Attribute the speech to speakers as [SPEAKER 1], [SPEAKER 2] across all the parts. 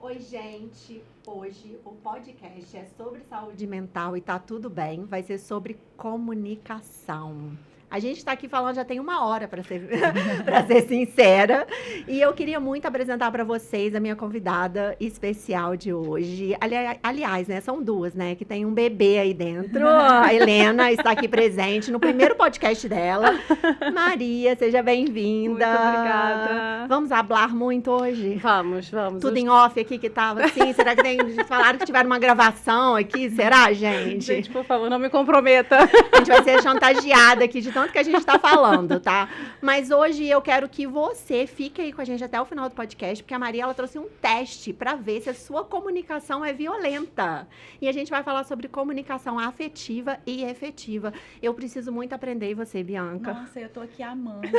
[SPEAKER 1] Oi, gente. Hoje o podcast é sobre saúde mental e tá tudo bem. Vai ser sobre comunicação. A gente está aqui falando já tem 1 hora, para ser, para ser sincera. E eu queria muito apresentar para vocês a minha convidada especial de hoje. Aliás, né, são duas, né, que tem um bebê aí dentro. A Helena está aqui presente no primeiro podcast dela. Maria, seja bem-vinda.
[SPEAKER 2] Muito obrigada.
[SPEAKER 1] Vamos hablar muito hoje?
[SPEAKER 2] Vamos.
[SPEAKER 1] Tudo em off aqui que tava assim? Será que falaram que tiveram uma gravação aqui? Será, gente?
[SPEAKER 2] Gente, por favor, não me comprometa.
[SPEAKER 1] A gente vai ser chantageada aqui de tanto que a gente tá falando, tá? Mas hoje eu quero que você fique aí com a gente até o final do podcast, porque a Maria, ela trouxe um teste pra ver se a sua comunicação é violenta. E a gente vai falar sobre comunicação afetiva e efetiva. Eu preciso muito aprender, e você, Bianca?
[SPEAKER 3] Nossa, eu tô aqui amando.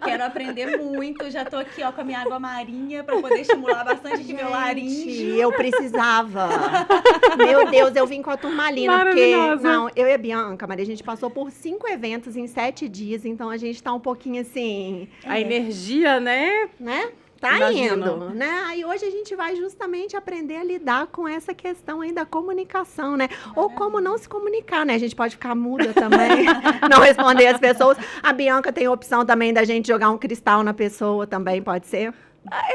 [SPEAKER 3] Quero aprender muito. Já tô aqui, ó, com a minha água marinha pra poder estimular bastante aqui meu laríngeo.
[SPEAKER 1] Eu precisava. Meu Deus, eu vim com a turmalina, porque não, eu e a Bianca, Maria, a gente passou por 5 eventos em 7 dias, então a gente tá um pouquinho assim...
[SPEAKER 2] A energia, né?
[SPEAKER 1] Tá
[SPEAKER 2] Imagino.
[SPEAKER 1] indo, né? Aí hoje a gente vai justamente aprender a lidar com essa questão aí da comunicação, né? Ou como não se comunicar, né? A gente pode ficar muda também, não responder as pessoas. A Bianca tem a opção também da gente jogar um cristal na pessoa também, pode ser?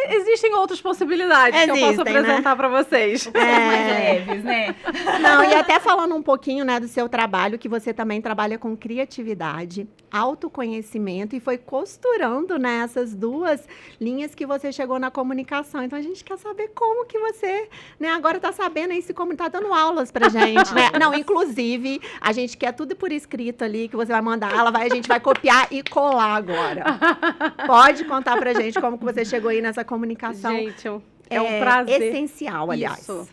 [SPEAKER 2] Existem outras possibilidades que eu posso apresentar, né, para vocês.
[SPEAKER 3] Mais leves, né?
[SPEAKER 1] Não, e até falando um pouquinho, né, do seu trabalho, que você também trabalha com criatividade, autoconhecimento e foi costurando, né, essas duas linhas que você chegou na comunicação. Então a gente quer saber como que você, né, agora tá sabendo aí se como tá dando aulas pra gente, né? Não, inclusive, a gente quer tudo por escrito ali que você vai mandar, a gente vai copiar e colar agora. Pode contar pra gente como que você chegou aí nessa comunicação.
[SPEAKER 2] Gente, é um prazer.
[SPEAKER 1] Essencial, aliás.
[SPEAKER 2] Isso.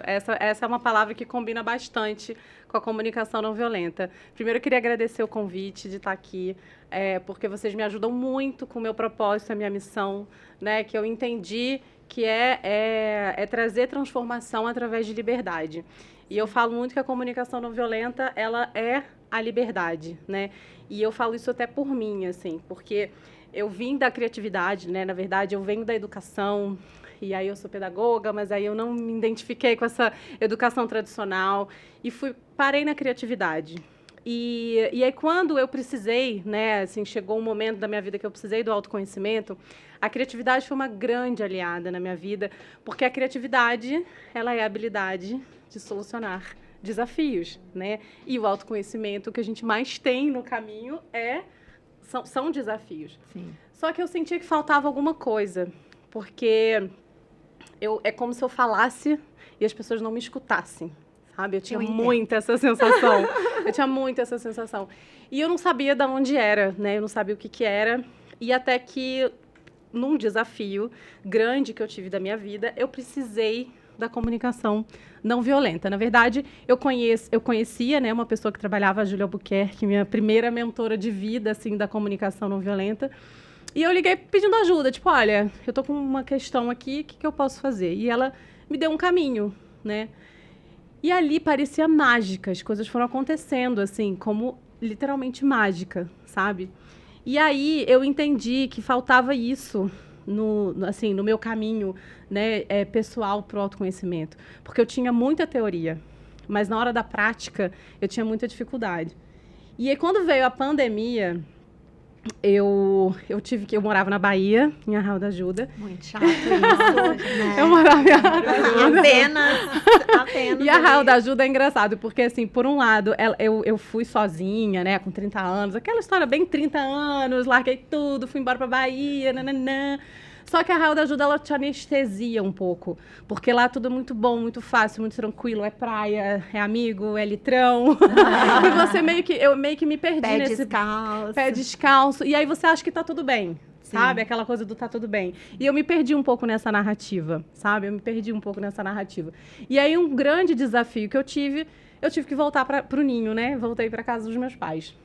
[SPEAKER 2] Essa é uma palavra que combina bastante com a comunicação não violenta. Primeiro, eu queria agradecer o convite de estar aqui, porque vocês me ajudam muito com o meu propósito, a minha missão, né, que eu entendi que é trazer transformação através de liberdade. E eu falo muito que a comunicação não violenta, ela é a liberdade, né? E eu falo isso até por mim, assim, porque eu vim da criatividade, né? Na verdade, eu venho da educação, e aí eu sou pedagoga, mas aí eu não me identifiquei com essa educação tradicional e parei na criatividade. E aí, quando eu precisei, né, assim, chegou um momento da minha vida que eu precisei do autoconhecimento, a criatividade foi uma grande aliada na minha vida, porque a criatividade, ela é a habilidade de solucionar desafios, né? E o autoconhecimento que a gente mais tem no caminho são desafios.
[SPEAKER 1] Sim.
[SPEAKER 2] Só que eu sentia que faltava alguma coisa, porque é como se eu falasse e as pessoas não me escutassem, sabe? Eu tinha muito essa sensação. E eu não sabia de onde era, né? Eu não sabia o que era. E até que, num desafio grande que eu tive da minha vida, eu precisei da comunicação não violenta. Na verdade, eu conhecia, né, uma pessoa que trabalhava, a Júlia Albuquerque, minha primeira mentora de vida, assim, da comunicação não violenta. E eu liguei pedindo ajuda, tipo, olha, eu tô com uma questão aqui, o que eu posso fazer? E ela me deu um caminho, né? E ali parecia mágica, as coisas foram acontecendo, assim, como literalmente mágica, sabe? E aí eu entendi que faltava isso no meu caminho, né, pessoal para o autoconhecimento. Porque eu tinha muita teoria, mas na hora da prática eu tinha muita dificuldade. E aí, quando veio a pandemia, eu morava na Bahia, em Arraial da Ajuda.
[SPEAKER 1] Muito chato isso, né?
[SPEAKER 2] Eu morava em Arraial da Ajuda.
[SPEAKER 1] Apenas.
[SPEAKER 2] E Arraial da Ajuda é engraçado, porque, assim, por um lado, eu fui sozinha, né, com 30 anos, aquela história bem 30 anos, larguei tudo, fui embora pra Bahia, nananã. Só que a Arraial da Ajuda, ela te anestesia um pouco, porque lá tudo é muito bom, muito fácil, muito tranquilo, é praia, é amigo, é litrão. E você eu meio que me perdi pé descalço. E aí você acha que tá tudo bem, sabe? Aquela coisa do tá tudo bem. E eu me perdi um pouco nessa narrativa, sabe? E aí um grande desafio que eu tive que voltar pro ninho, né? Voltei pra casa dos meus pais.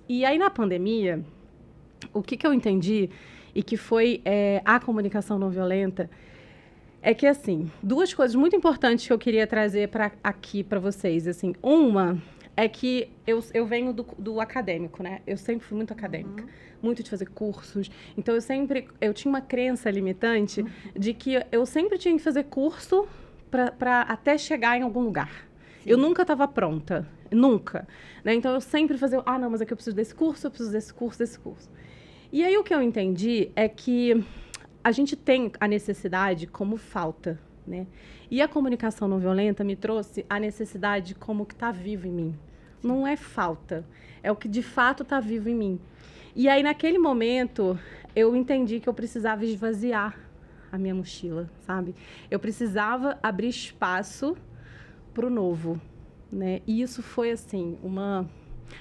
[SPEAKER 2] E aí na pandemia, o que eu entendi e que foi a comunicação não violenta, é que, assim, 2 coisas muito importantes que eu queria trazer aqui para vocês. Assim, uma é que eu venho do acadêmico, né? Eu sempre fui muito acadêmica, muito de fazer cursos. Então, eu tinha uma crença limitante de que eu sempre tinha que fazer curso para até chegar em algum lugar. Sim. Eu nunca estava pronta, nunca. Né? Então, eu sempre fazia, não, mas aqui eu preciso desse curso, eu preciso desse curso. E aí, o que eu entendi é que a gente tem a necessidade como falta, né? E a comunicação não violenta me trouxe a necessidade como que está vivo em mim. Não é falta, é o que de fato está vivo em mim. E aí, naquele momento, eu entendi que eu precisava esvaziar a minha mochila, sabe? Eu precisava abrir espaço para o novo, né? E isso foi, assim,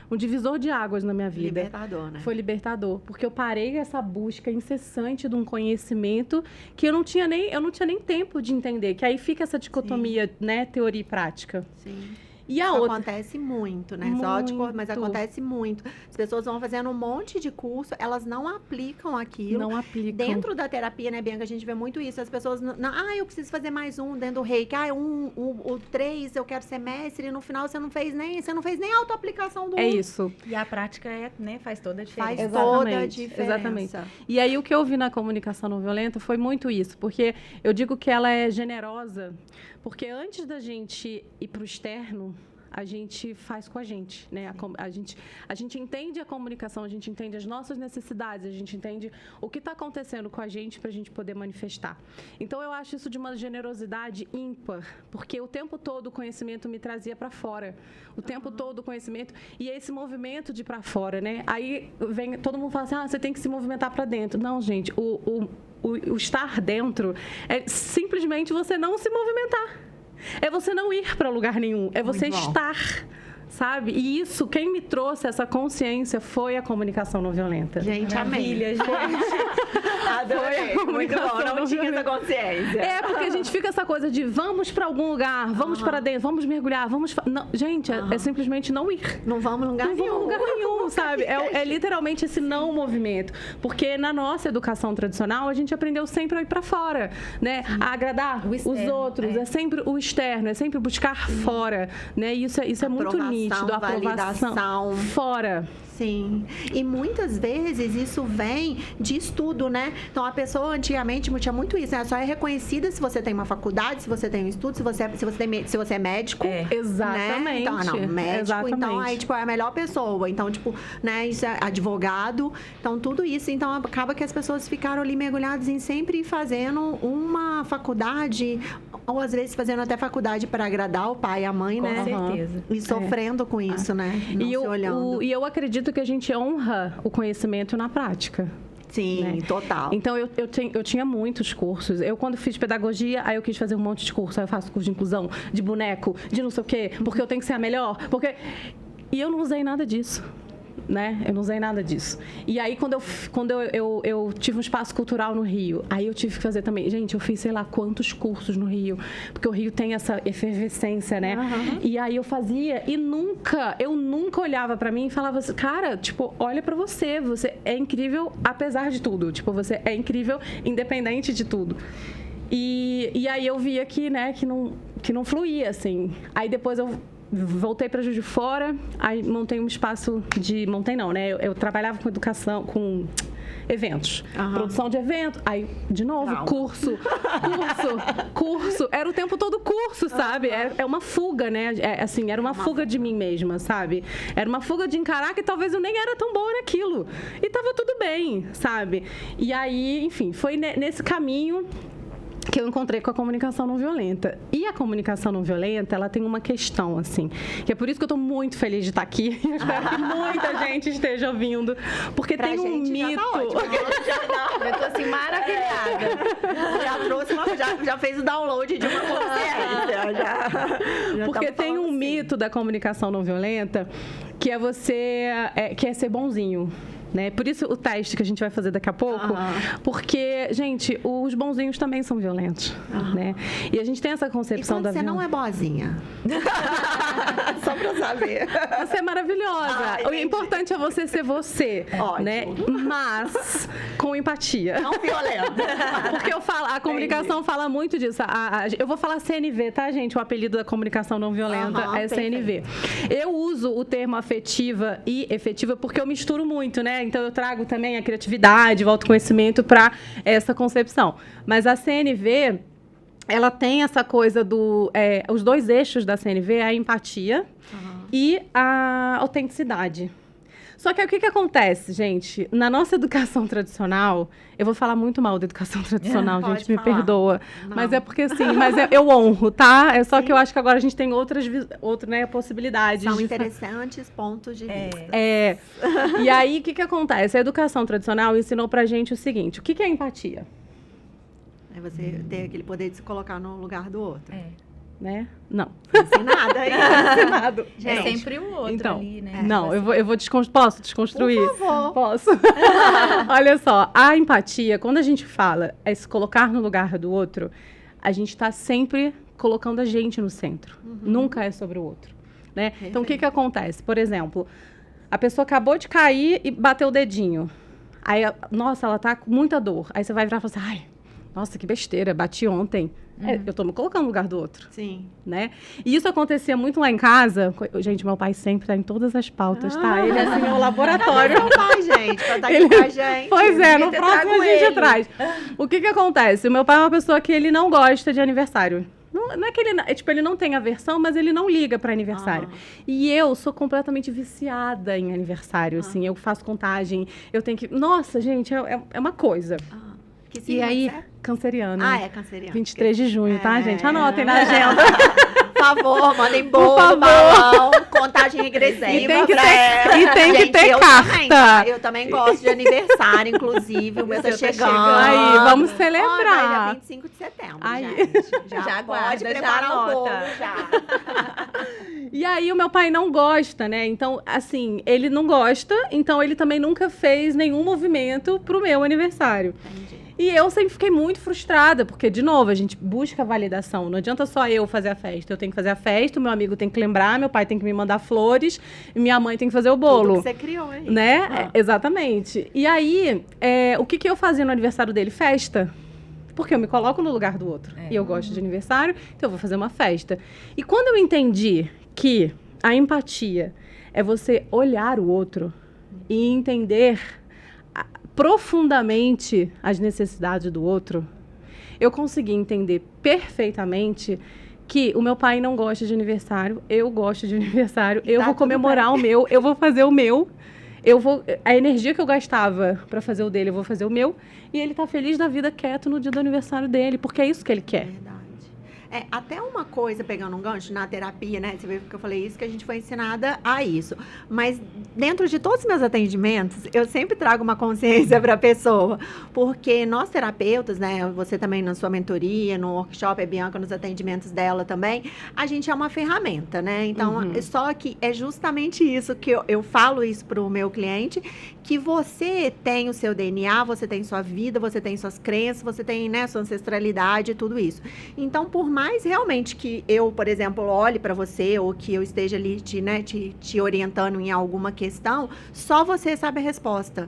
[SPEAKER 2] um divisor de águas na minha vida.
[SPEAKER 1] Libertador, né?
[SPEAKER 2] Foi libertador, porque eu parei essa busca incessante de um conhecimento que eu não tinha nem tempo de entender, que aí fica essa dicotomia, sim, né, teoria e prática.
[SPEAKER 1] Sim.
[SPEAKER 2] E a
[SPEAKER 1] Isso
[SPEAKER 2] outra...
[SPEAKER 1] acontece muito, né?
[SPEAKER 2] Muito.
[SPEAKER 1] Mas acontece muito. As pessoas vão fazendo um monte de curso, elas não aplicam aquilo.
[SPEAKER 2] Não aplicam.
[SPEAKER 1] Dentro da terapia, né, Bianca, a gente vê muito isso. As pessoas, eu preciso fazer mais um dentro do reiki. O 3, eu quero ser mestre. E no final, você não fez nem autoaplicação do...
[SPEAKER 2] É isso.
[SPEAKER 3] E a prática, faz toda a diferença.
[SPEAKER 1] Faz toda a diferença.
[SPEAKER 2] Exatamente. E aí, o que eu vi na comunicação não violenta foi muito isso. Porque eu digo que ela é generosa, porque antes da gente ir para o externo, a gente faz com a gente, né? A gente entende a comunicação, a gente entende as nossas necessidades, a gente entende o que está acontecendo com a gente para a gente poder manifestar. Então, eu acho isso de uma generosidade ímpar, porque o tempo todo o conhecimento me trazia para fora. O tempo todo o conhecimento, e esse movimento de para fora, né? Aí vem, todo mundo fala assim, você tem que se movimentar para dentro. Não, gente, o estar dentro é simplesmente você não se movimentar. É você não ir para lugar nenhum, é você estar, sabe? E isso, quem me trouxe essa consciência foi a comunicação não violenta.
[SPEAKER 1] Gente,
[SPEAKER 3] maravilha, gente.
[SPEAKER 1] Adorei, muito bom, não tinha essa consciência.
[SPEAKER 2] É, porque a gente fica essa coisa de vamos para algum lugar, vamos para dentro, vamos mergulhar, não, gente, é simplesmente não ir.
[SPEAKER 1] Não vamos em lugar nenhum.
[SPEAKER 2] Não vamos em lugar nenhum, sabe? É literalmente esse não movimento. Porque na nossa educação tradicional, a gente aprendeu sempre a ir para fora, né? A agradar os outros, é sempre o externo, é sempre buscar fora, né? Isso é muito nítido, a aprovação fora.
[SPEAKER 1] Sim. E muitas vezes isso vem de estudo, né? Então, a pessoa antigamente tinha muito isso, né? Só é reconhecida se você tem uma faculdade, se você tem um estudo, se você é médico.
[SPEAKER 2] Exatamente.
[SPEAKER 1] Né? Então, médico.
[SPEAKER 2] Exatamente.
[SPEAKER 1] Então, aí, é a melhor pessoa. Então, né? Isso é advogado. Então, tudo isso. Então, acaba que as pessoas ficaram ali mergulhadas em sempre fazendo uma faculdade, ou às vezes fazendo até faculdade para agradar o pai e a mãe, né?
[SPEAKER 3] Com certeza.
[SPEAKER 1] E sofrendo com isso, né? Não se olhando.
[SPEAKER 2] E eu acredito que a gente honra o conhecimento na prática.
[SPEAKER 1] Sim, né? Total.
[SPEAKER 2] Então, eu tinha muitos cursos. Eu, quando fiz pedagogia, aí eu quis fazer um monte de curso. Aí eu faço curso de inclusão, de boneco, de não sei o quê, porque eu tenho que ser a melhor. E eu não usei nada disso. Né? Eu não usei nada disso. E aí, quando eu tive um espaço cultural no Rio, aí eu tive que fazer também. Gente, eu fiz sei lá quantos cursos no Rio, porque o Rio tem essa efervescência, né? E aí eu fazia e eu nunca olhava pra mim e falava assim, cara, olha pra você é incrível apesar de tudo. Você é incrível independente de tudo. E aí eu via que, né, que não fluía, assim. Aí depois eu voltei para Juiz de Fora, aí montei um espaço montei não, né? Eu trabalhava com educação, com eventos, produção de evento, aí, de novo, curso. Era o tempo todo curso, sabe? É uma fuga, né? Era uma fuga de mim mesma, sabe? Era uma fuga de encarar que talvez eu nem era tão boa naquilo. E tava tudo bem, sabe? E aí, enfim, foi nesse caminho que eu encontrei com a comunicação não violenta. E a comunicação não violenta, ela tem uma questão, assim, que é por isso que eu estou muito feliz de estar aqui. Eu espero que muita gente esteja ouvindo, porque tem um mito.
[SPEAKER 1] Eu tô assim, maravilhada. Já trouxe já fez o download de uma consciência.
[SPEAKER 2] Porque tem um mito da comunicação não violenta, que é você quer ser bonzinho. né? Por isso o teste que a gente vai fazer daqui a pouco, porque, gente, os bonzinhos também são violentos, né? E a gente tem essa concepção
[SPEAKER 1] e
[SPEAKER 2] da
[SPEAKER 1] você não é boazinha? Só pra saber.
[SPEAKER 2] Você é maravilhosa. O importante é você ser você, né? Mas com empatia.
[SPEAKER 1] Não violenta.
[SPEAKER 2] Porque a comunicação fala muito disso. Eu vou falar CNV, tá, gente? O apelido da comunicação não violenta é CNV. Eu uso o termo afetiva e efetiva porque eu misturo muito, né? Então, eu trago também a criatividade, o autoconhecimento para essa concepção. Mas a CNV, ela tem essa coisa os dois eixos da CNV é a empatia e a autenticidade. Só que aí, o que acontece, gente? Na nossa educação tradicional, eu vou falar muito mal da educação tradicional, gente, me perdoa. Não. Mas é porque, assim, eu honro, tá? É só que eu acho que agora a gente tem outras né, possibilidades.
[SPEAKER 1] São interessantes pontos de vista.
[SPEAKER 2] E aí, o que acontece? A educação tradicional ensinou pra gente o seguinte, o que é empatia?
[SPEAKER 1] É você ter aquele poder de se colocar no lugar do outro.
[SPEAKER 2] Né? Não.
[SPEAKER 1] Ensinada aí. Ensinado.
[SPEAKER 3] Gente, é sempre o outro
[SPEAKER 2] então,
[SPEAKER 3] ali, né?
[SPEAKER 2] Não, eu vou posso desconstruir?
[SPEAKER 1] Por favor.
[SPEAKER 2] Posso. Olha só, a empatia, quando a gente fala se colocar no lugar do outro, a gente está sempre colocando a gente no centro. Nunca é sobre o outro. Né? Então, o que acontece? Por exemplo, a pessoa acabou de cair e bateu o dedinho. Aí, nossa, ela tá com muita dor. Aí você vai virar e falar assim, ai, nossa, que besteira, bati ontem. Eu tô me colocando no lugar do outro.
[SPEAKER 1] Sim.
[SPEAKER 2] Né? E isso acontecia muito lá em casa. Gente, meu pai sempre tá em todas as pautas, tá? Ele é assim, é um laboratório.
[SPEAKER 1] Meu pai, gente, pra estar aqui com a gente.
[SPEAKER 2] Pois é, no próximo a gente traz. O que acontece? O meu pai é uma pessoa que ele não gosta de aniversário. Não é que ele não tem aversão, mas ele não liga para aniversário. E eu sou completamente viciada em aniversário, assim. Eu faço contagem, eu tenho que... Nossa, gente, é uma coisa. E aí, canceriano.
[SPEAKER 1] É canceriano.
[SPEAKER 2] 23 de junho, tá, gente? Anotem na agenda.
[SPEAKER 1] Por favor, mandem bolo, balão, contagem regressiva.
[SPEAKER 2] E tem que ter carta.
[SPEAKER 1] Eu também gosto de aniversário, inclusive. O meu tá chegando.
[SPEAKER 2] Aí, vamos celebrar.
[SPEAKER 1] Dia 25 de setembro, gente.
[SPEAKER 3] Já
[SPEAKER 1] pode preparar o bolo, já.
[SPEAKER 2] E aí, o meu pai não gosta, né? Então, assim, ele não gosta. Então, ele também nunca fez nenhum movimento pro meu aniversário. Entendi. E eu sempre fiquei muito frustrada, porque, de novo, a gente busca validação. Não adianta só eu fazer a festa. Eu tenho que fazer a festa, o meu amigo tem que lembrar, meu pai tem que me mandar flores, e minha mãe tem que fazer o bolo.
[SPEAKER 1] Tudo que você criou aí.
[SPEAKER 2] Né? Exatamente. E aí, o que eu fazia no aniversário dele? Festa. Porque eu me coloco no lugar do outro. E eu gosto de aniversário, então eu vou fazer uma festa. E quando eu entendi que a empatia é você olhar o outro e entender profundamente as necessidades do outro, eu consegui entender perfeitamente que o meu pai não gosta de aniversário, eu gosto de aniversário, eu vou comemorar o meu, eu vou fazer o meu, a energia que eu gastava para fazer o dele, eu vou fazer o meu, e ele tá feliz da vida, quieto no dia do aniversário dele, porque é isso que ele quer.
[SPEAKER 1] Verdade. Até uma coisa, pegando um gancho, na terapia, né? Você viu que eu falei isso, que a gente foi ensinada a isso. Mas dentro de todos os meus atendimentos, eu sempre trago uma consciência para a pessoa. Porque nós terapeutas, né? Você também na sua mentoria, no workshop, a Bianca nos atendimentos dela também, a gente é uma ferramenta, né? Então, só que é justamente isso que eu falo isso para o meu cliente, que você tem o seu DNA, você tem sua vida, você tem suas crenças, você tem, né, sua ancestralidade e tudo isso. Então, por mais realmente que eu, por exemplo, olhe para você ou que eu esteja ali te orientando em alguma questão, só você sabe a resposta.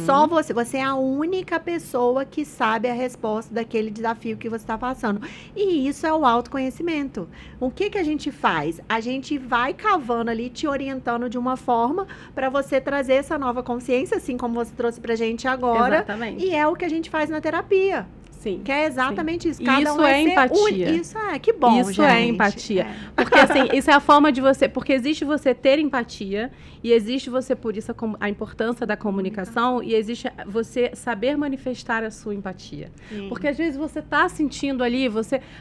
[SPEAKER 1] Só você é a única pessoa que sabe a resposta daquele desafio que você está passando. E isso é o autoconhecimento. O que a gente faz? A gente vai cavando ali, te orientando de uma forma para você trazer essa nova consciência, assim como você trouxe pra gente agora.
[SPEAKER 2] Exatamente.
[SPEAKER 1] E é o que a gente faz na terapia.
[SPEAKER 2] Sim.
[SPEAKER 1] Que é exatamente isso.
[SPEAKER 2] Cada isso é empatia.
[SPEAKER 1] Isso que bom,
[SPEAKER 2] isso
[SPEAKER 1] gente.
[SPEAKER 2] É empatia. Porque, assim, isso é a forma de você... Porque existe você ter empatia e existe você, por isso, a importância da comunicação e existe você saber manifestar a sua empatia. Sim. Porque, às vezes, você tá sentindo ali,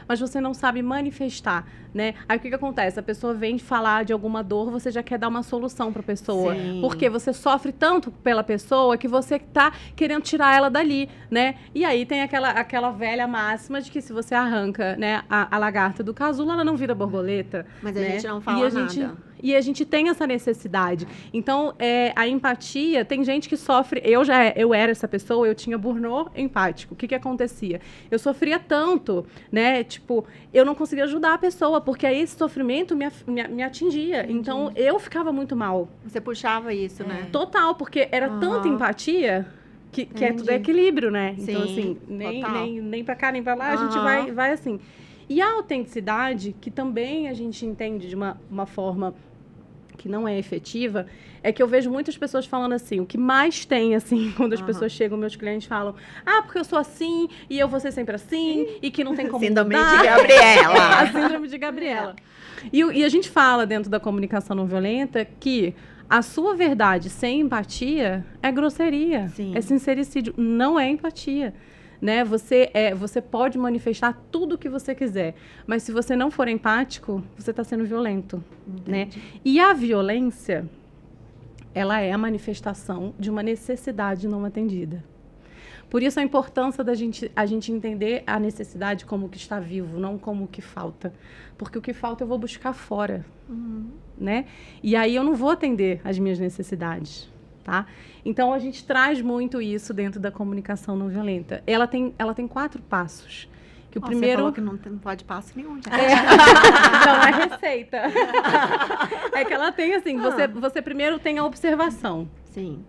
[SPEAKER 2] mas você não sabe manifestar, né? Aí, o que acontece? A pessoa vem falar de alguma dor, você já quer dar uma solução pra pessoa. Sim. Porque você sofre tanto pela pessoa que você tá querendo tirar ela dali, né? E aí, tem aquela velha máxima de que se você arranca, né, a lagarta do casulo, ela não vira borboleta.
[SPEAKER 1] Mas
[SPEAKER 2] né?
[SPEAKER 1] a gente não fala nada.
[SPEAKER 2] E a gente tem essa necessidade. Então, a empatia, tem gente que sofre... Eu era essa pessoa, eu tinha burnout empático. O que acontecia? Eu sofria tanto, né? Tipo, eu não conseguia ajudar a pessoa, porque aí esse sofrimento me atingia.
[SPEAKER 1] Entendi.
[SPEAKER 2] Então, eu ficava muito mal.
[SPEAKER 1] Você puxava isso, né?
[SPEAKER 2] Total, porque era tanta empatia... Que é tudo equilíbrio, né?
[SPEAKER 1] Sim,
[SPEAKER 2] então, assim, nem pra cá, nem pra lá, a gente vai assim. E a autenticidade, que também a gente entende de uma forma que não é efetiva, é que eu vejo muitas pessoas falando assim, o que mais tem, assim, quando as pessoas chegam, meus clientes falam, porque eu sou assim, e eu vou ser sempre assim, e que não tem como
[SPEAKER 1] Síndrome
[SPEAKER 2] mudar.
[SPEAKER 1] de Gabriela.
[SPEAKER 2] A síndrome de Gabriela. E a gente fala dentro da comunicação não violenta que a sua verdade sem empatia é grosseria, é sincericídio, não é empatia. Né? Você pode manifestar tudo o que você quiser, mas se você não for empático, você está sendo violento. Né? E a violência, ela é a manifestação de uma necessidade não atendida. Por isso a importância a gente entender a necessidade como que está vivo, não como que falta. Porque o que falta eu vou buscar fora. Né? E aí eu não vou atender as minhas necessidades. Tá? Então, a gente traz muito isso dentro da comunicação não violenta. Ela tem 4 passos. Que o primeiro...
[SPEAKER 1] Você falou que não pode passo nenhum. Já.
[SPEAKER 2] Não é receita. É que ela tem assim, você primeiro tem a observação.
[SPEAKER 1] Sim.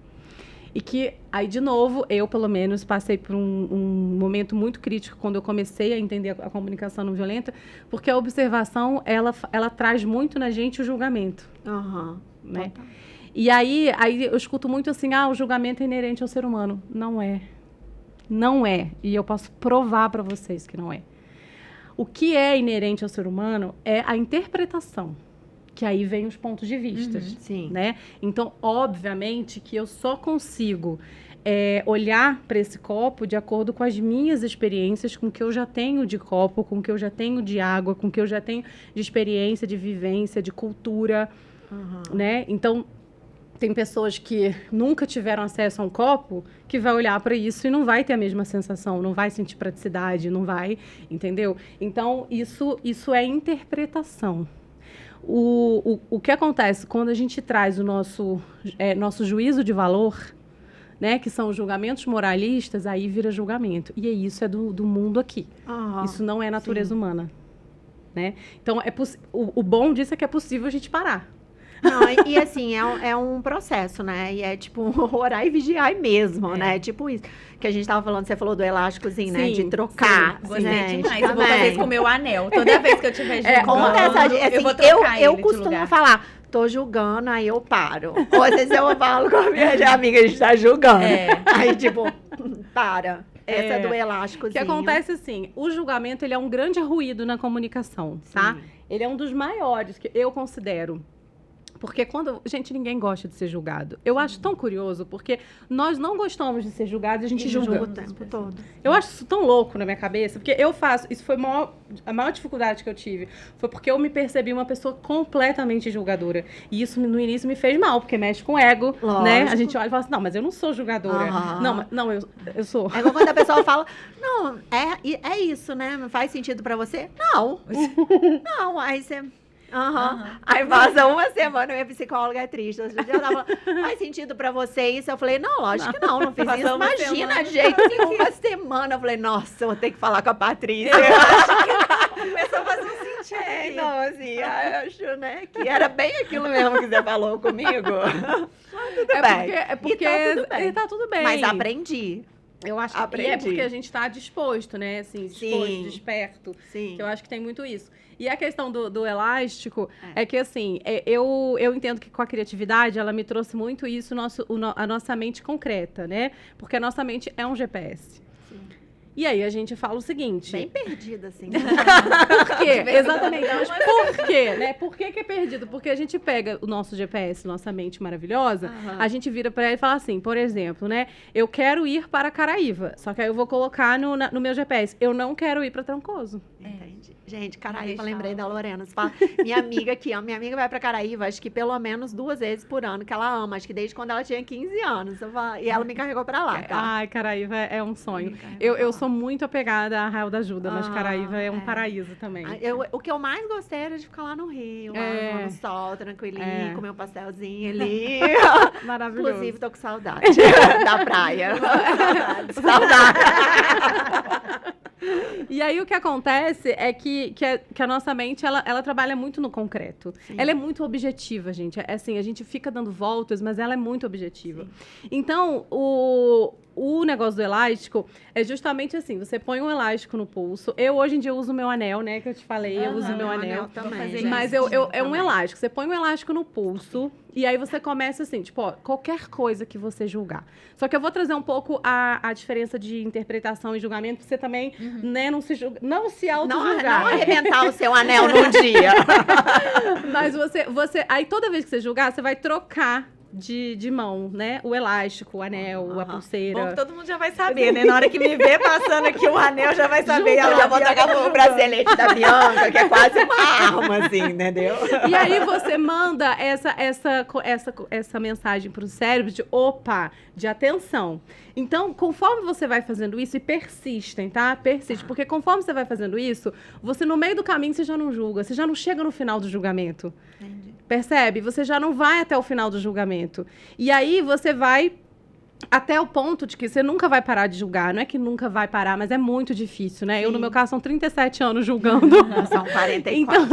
[SPEAKER 2] E que, aí de novo, eu pelo menos passei por um momento muito crítico quando eu comecei a entender a comunicação não violenta, porque a observação, ela traz muito na gente o julgamento. Né? E aí eu escuto muito assim, o julgamento é inerente ao ser humano. Não é. Não é. E eu posso provar para vocês que não é. O que é inerente ao ser humano é a interpretação. Que aí vem os pontos de vista. Né? Então, obviamente, que eu só consigo olhar para esse copo de acordo com as minhas experiências, com o que eu já tenho de copo, com o que eu já tenho de água, com o que eu já tenho de experiência, de vivência, de cultura. Né? Então, tem pessoas que nunca tiveram acesso a um copo que vai olhar para isso e não vai ter a mesma sensação, não vai sentir praticidade, não vai, entendeu? Então, isso é interpretação. O que acontece quando a gente traz o nosso juízo de valor, né, que são os julgamentos moralistas, aí vira julgamento. E isso é do mundo aqui. Isso não é natureza humana. Né? Então, o bom disso é que é possível a gente parar.
[SPEAKER 1] Não, e assim, é um processo, né? E é tipo orar e vigiar mesmo, né? Tipo isso. Que a gente tava falando, você falou do elásticozinho, né? De trocar.
[SPEAKER 3] Gostei demais. Eu vou fazer isso com o meu anel. Toda vez que eu tiver julgando, eu vou trocar
[SPEAKER 1] eu costumo falar, tô julgando, aí eu paro. Ou às vezes eu falo com a minha amiga, a gente tá julgando. Aí, tipo, para. Essa do elásticozinho.
[SPEAKER 2] O que acontece assim, o julgamento, ele é um grande ruído na comunicação, tá? Ele é um dos maiores que eu considero. Porque gente, ninguém gosta de ser julgado. Eu acho tão curioso, porque nós não gostamos de ser julgados e a gente julga.
[SPEAKER 1] O tempo todo.
[SPEAKER 2] Eu acho isso tão louco na minha cabeça, porque eu faço... Isso foi a maior dificuldade que eu tive. Foi porque eu me percebi uma pessoa completamente julgadora. E isso, no início, me fez mal, porque mexe com o ego, né? A gente olha e fala assim, não, mas eu não sou julgadora. Não, eu sou.
[SPEAKER 1] É igual quando a pessoa fala, não, é isso, né? Não faz sentido pra você? Não. Não, aí você... Aí passa uma semana, minha psicóloga é triste. Outro dia ela tava, faz sentido pra você isso? Eu falei, não, lógico que não fiz isso. Imagina, gente, em uma semana. Eu falei, nossa, eu vou ter que falar com a Patrícia.
[SPEAKER 3] Eu acho que começou a fazer um sentido.
[SPEAKER 1] Não, assim, eu acho, né, que era bem aquilo mesmo que você falou comigo. Mas tudo bem.
[SPEAKER 2] É porque tá tudo bem.
[SPEAKER 1] Mas aprendi.
[SPEAKER 2] Eu acho que é porque a gente está disposto, né? Assim, disposto, desperto.
[SPEAKER 1] Sim.
[SPEAKER 2] Que eu acho que tem muito isso. E a questão do elástico é que, assim, eu entendo que com a criatividade, ela me trouxe muito isso, a nossa mente concreta, né? Porque a nossa mente é um GPS. Sim. E aí a gente fala o seguinte...
[SPEAKER 1] Bem perdida, assim.
[SPEAKER 2] Por quê? Exatamente. Mas por quê? Né? Por que é perdido? Porque a gente pega o nosso GPS, nossa mente maravilhosa, a gente vira para ela e fala assim, por exemplo, né? Eu quero ir para Caraíva, só que aí eu vou colocar no meu GPS. Eu não quero ir para Trancoso.
[SPEAKER 1] Entendi. Gente, Caraíva, lembrei da Lorena. Você fala, minha amiga aqui, minha amiga vai pra Caraíva, acho que pelo menos 2 vezes por ano, que ela ama, acho que desde quando ela tinha 15 anos. E ela me carregou pra lá, tá?
[SPEAKER 2] Ai, Caraíva é um sonho. Eu sou sou muito apegada a Arraial da Ajuda, mas
[SPEAKER 1] Ah,
[SPEAKER 2] Caraíva é um
[SPEAKER 1] é.
[SPEAKER 2] paraíso também.
[SPEAKER 1] O que eu mais gostei era de ficar lá no Rio, lá no sol, tranquilinho, comer um pastelzinho ali.
[SPEAKER 2] Maravilhoso.
[SPEAKER 1] Inclusive, tô com saudade da praia. Saudade.
[SPEAKER 2] E aí o que acontece é que a nossa mente, ela trabalha muito no concreto.
[SPEAKER 1] Sim.
[SPEAKER 2] Ela é muito objetiva, gente. É assim, a gente fica dando voltas, mas ela é muito objetiva.
[SPEAKER 1] Sim.
[SPEAKER 2] Então, o negócio do elástico é justamente assim, você põe um elástico no pulso. Eu, hoje em dia, uso meu anel, né? Que eu te falei, eu uso meu anel.
[SPEAKER 1] também.
[SPEAKER 2] Mas é um elástico. Você põe um elástico no pulso e aí você começa assim, tipo, ó, qualquer coisa que você julgar. Só que eu vou trazer um pouco a diferença de interpretação e julgamento pra você também, né, não se auto-julgar.
[SPEAKER 1] Não arrebentar o seu anel num dia.
[SPEAKER 2] Mas aí toda vez que você julgar, você vai trocar de mão, né? O elástico, o anel, a pulseira.
[SPEAKER 3] Bom, que todo mundo já vai saber, né? Na hora que me ver passando aqui o anel, já vai saber.
[SPEAKER 1] Eu já vou tacar o bracelete da Bianca, que é quase uma arma, assim, entendeu?
[SPEAKER 2] E aí você manda essa mensagem pro cérebro de opa, de atenção. Então, conforme você vai fazendo isso, e persistem, tá? Persiste. Porque conforme você vai fazendo isso, você no meio do caminho, você já não julga. Você já não chega no final do julgamento.
[SPEAKER 1] Entendi.
[SPEAKER 2] Percebe? Você já não vai até o final do julgamento. E aí você vai até o ponto de que você nunca vai parar de julgar. Não é que nunca vai parar, mas é muito difícil, né?
[SPEAKER 1] Sim.
[SPEAKER 2] Eu, no meu caso, são 37 anos julgando.
[SPEAKER 1] São 44.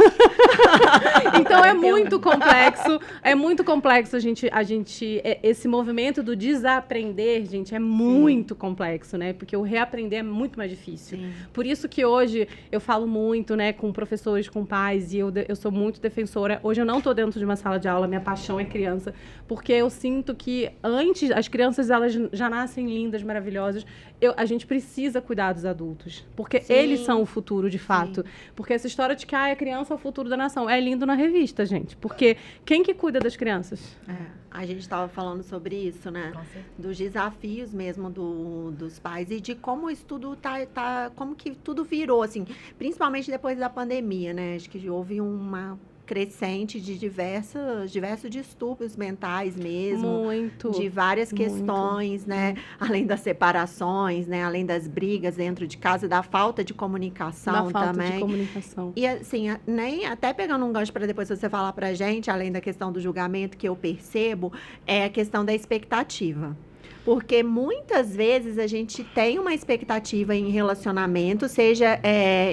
[SPEAKER 2] Então é muito complexo. É muito complexo esse movimento do desaprender, gente, é muito complexo, né? Porque o reaprender é muito mais difícil.
[SPEAKER 1] Sim.
[SPEAKER 2] Por isso que hoje eu falo muito, né, com professores, com pais, e eu sou muito defensora. Hoje eu não estou dentro de uma sala de aula, minha paixão é criança, porque eu sinto que antes, as crianças, elas já nascem lindas, maravilhosas. A gente precisa cuidar dos adultos, porque
[SPEAKER 1] Sim.
[SPEAKER 2] eles são o futuro, de fato. Porque essa história de que a criança é o futuro da nação, é lindo na revista, gente. Porque quem que cuida das crianças?
[SPEAKER 1] A gente estava falando sobre isso, né? Dos desafios mesmo dos pais e de como isso tudo como que tudo virou, assim, principalmente depois da pandemia, né? Acho que houve uma crescente de diversos distúrbios mentais mesmo.
[SPEAKER 2] Muito.
[SPEAKER 1] De várias questões, né? Além das separações, né? Além das brigas dentro de casa, da falta de comunicação
[SPEAKER 2] Da falta
[SPEAKER 1] também.
[SPEAKER 2] de comunicação.
[SPEAKER 1] E assim, nem até pegando um gancho para depois você falar pra gente, além da questão do julgamento que eu percebo, é a questão da expectativa. Porque muitas vezes a gente tem uma expectativa em relacionamento, seja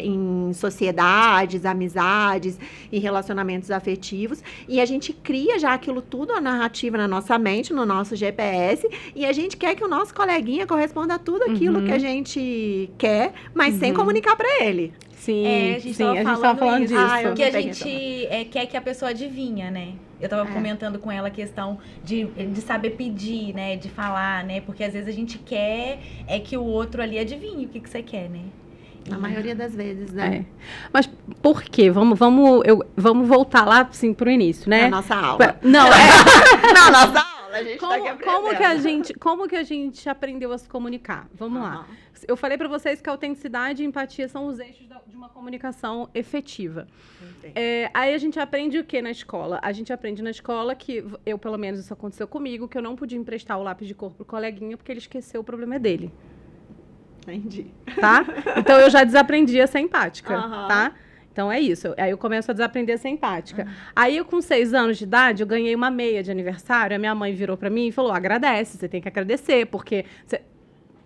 [SPEAKER 1] em sociedades, amizades, em relacionamentos afetivos, e a gente cria já aquilo tudo, a narrativa na nossa mente, no nosso GPS, e a gente quer que o nosso coleguinha corresponda a tudo aquilo que a gente quer, mas sem comunicar para ele.
[SPEAKER 2] Sim,
[SPEAKER 3] a gente
[SPEAKER 2] sim,
[SPEAKER 3] tava
[SPEAKER 2] tava falando
[SPEAKER 3] isso.
[SPEAKER 2] disso.
[SPEAKER 3] Que a gente quer que a pessoa adivinha, né? Eu tava comentando com ela a questão de saber pedir, né? De falar, né? Porque às vezes a gente quer que o outro ali adivinhe o que você quer, né?
[SPEAKER 1] Na maioria das vezes, né?
[SPEAKER 2] Mas por quê? Vamos voltar lá, assim, pro início, né?
[SPEAKER 1] Na nossa aula.
[SPEAKER 2] Não,
[SPEAKER 1] Na nossa aula, a gente
[SPEAKER 2] como que a gente aprendeu a se comunicar? Vamos lá. Eu falei para vocês que a autenticidade e empatia são os eixos de uma comunicação efetiva. Aí a gente aprende o que na escola? A gente aprende na escola que, pelo menos isso aconteceu comigo, que eu não podia emprestar o lápis de cor pro coleguinha porque ele esqueceu, o problema é dele.
[SPEAKER 1] Entendi.
[SPEAKER 2] Tá? Então eu já desaprendi a ser empática, tá? Então é isso. Aí eu começo a desaprender a ser empática. Aí eu, com 6 anos de idade, eu ganhei uma meia de aniversário. A minha mãe virou pra mim e falou: agradece, você tem que agradecer, porque...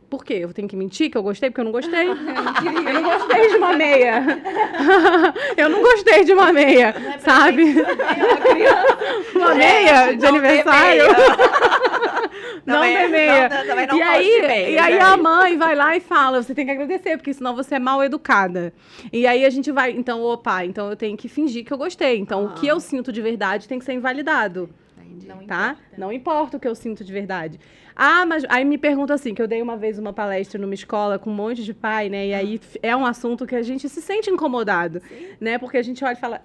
[SPEAKER 2] Por quê? Eu tenho que mentir que eu gostei porque eu não gostei? Eu não gostei de uma meia. Eu não gostei de uma meia, sabe? Uma meia de aniversário. Não tem meia.
[SPEAKER 1] Também não
[SPEAKER 2] E aí a mãe vai lá e fala: você tem que agradecer, porque senão você é mal educada. E aí a gente vai, então eu tenho que fingir que eu gostei. Então o que eu sinto de verdade tem que ser invalidado. Tá? Não importa o que eu sinto de verdade. Mas aí me pergunta assim, que eu dei uma vez uma palestra numa escola com um monte de pai, né? E aí é um assunto que a gente se sente incomodado, né? Porque a gente olha e fala...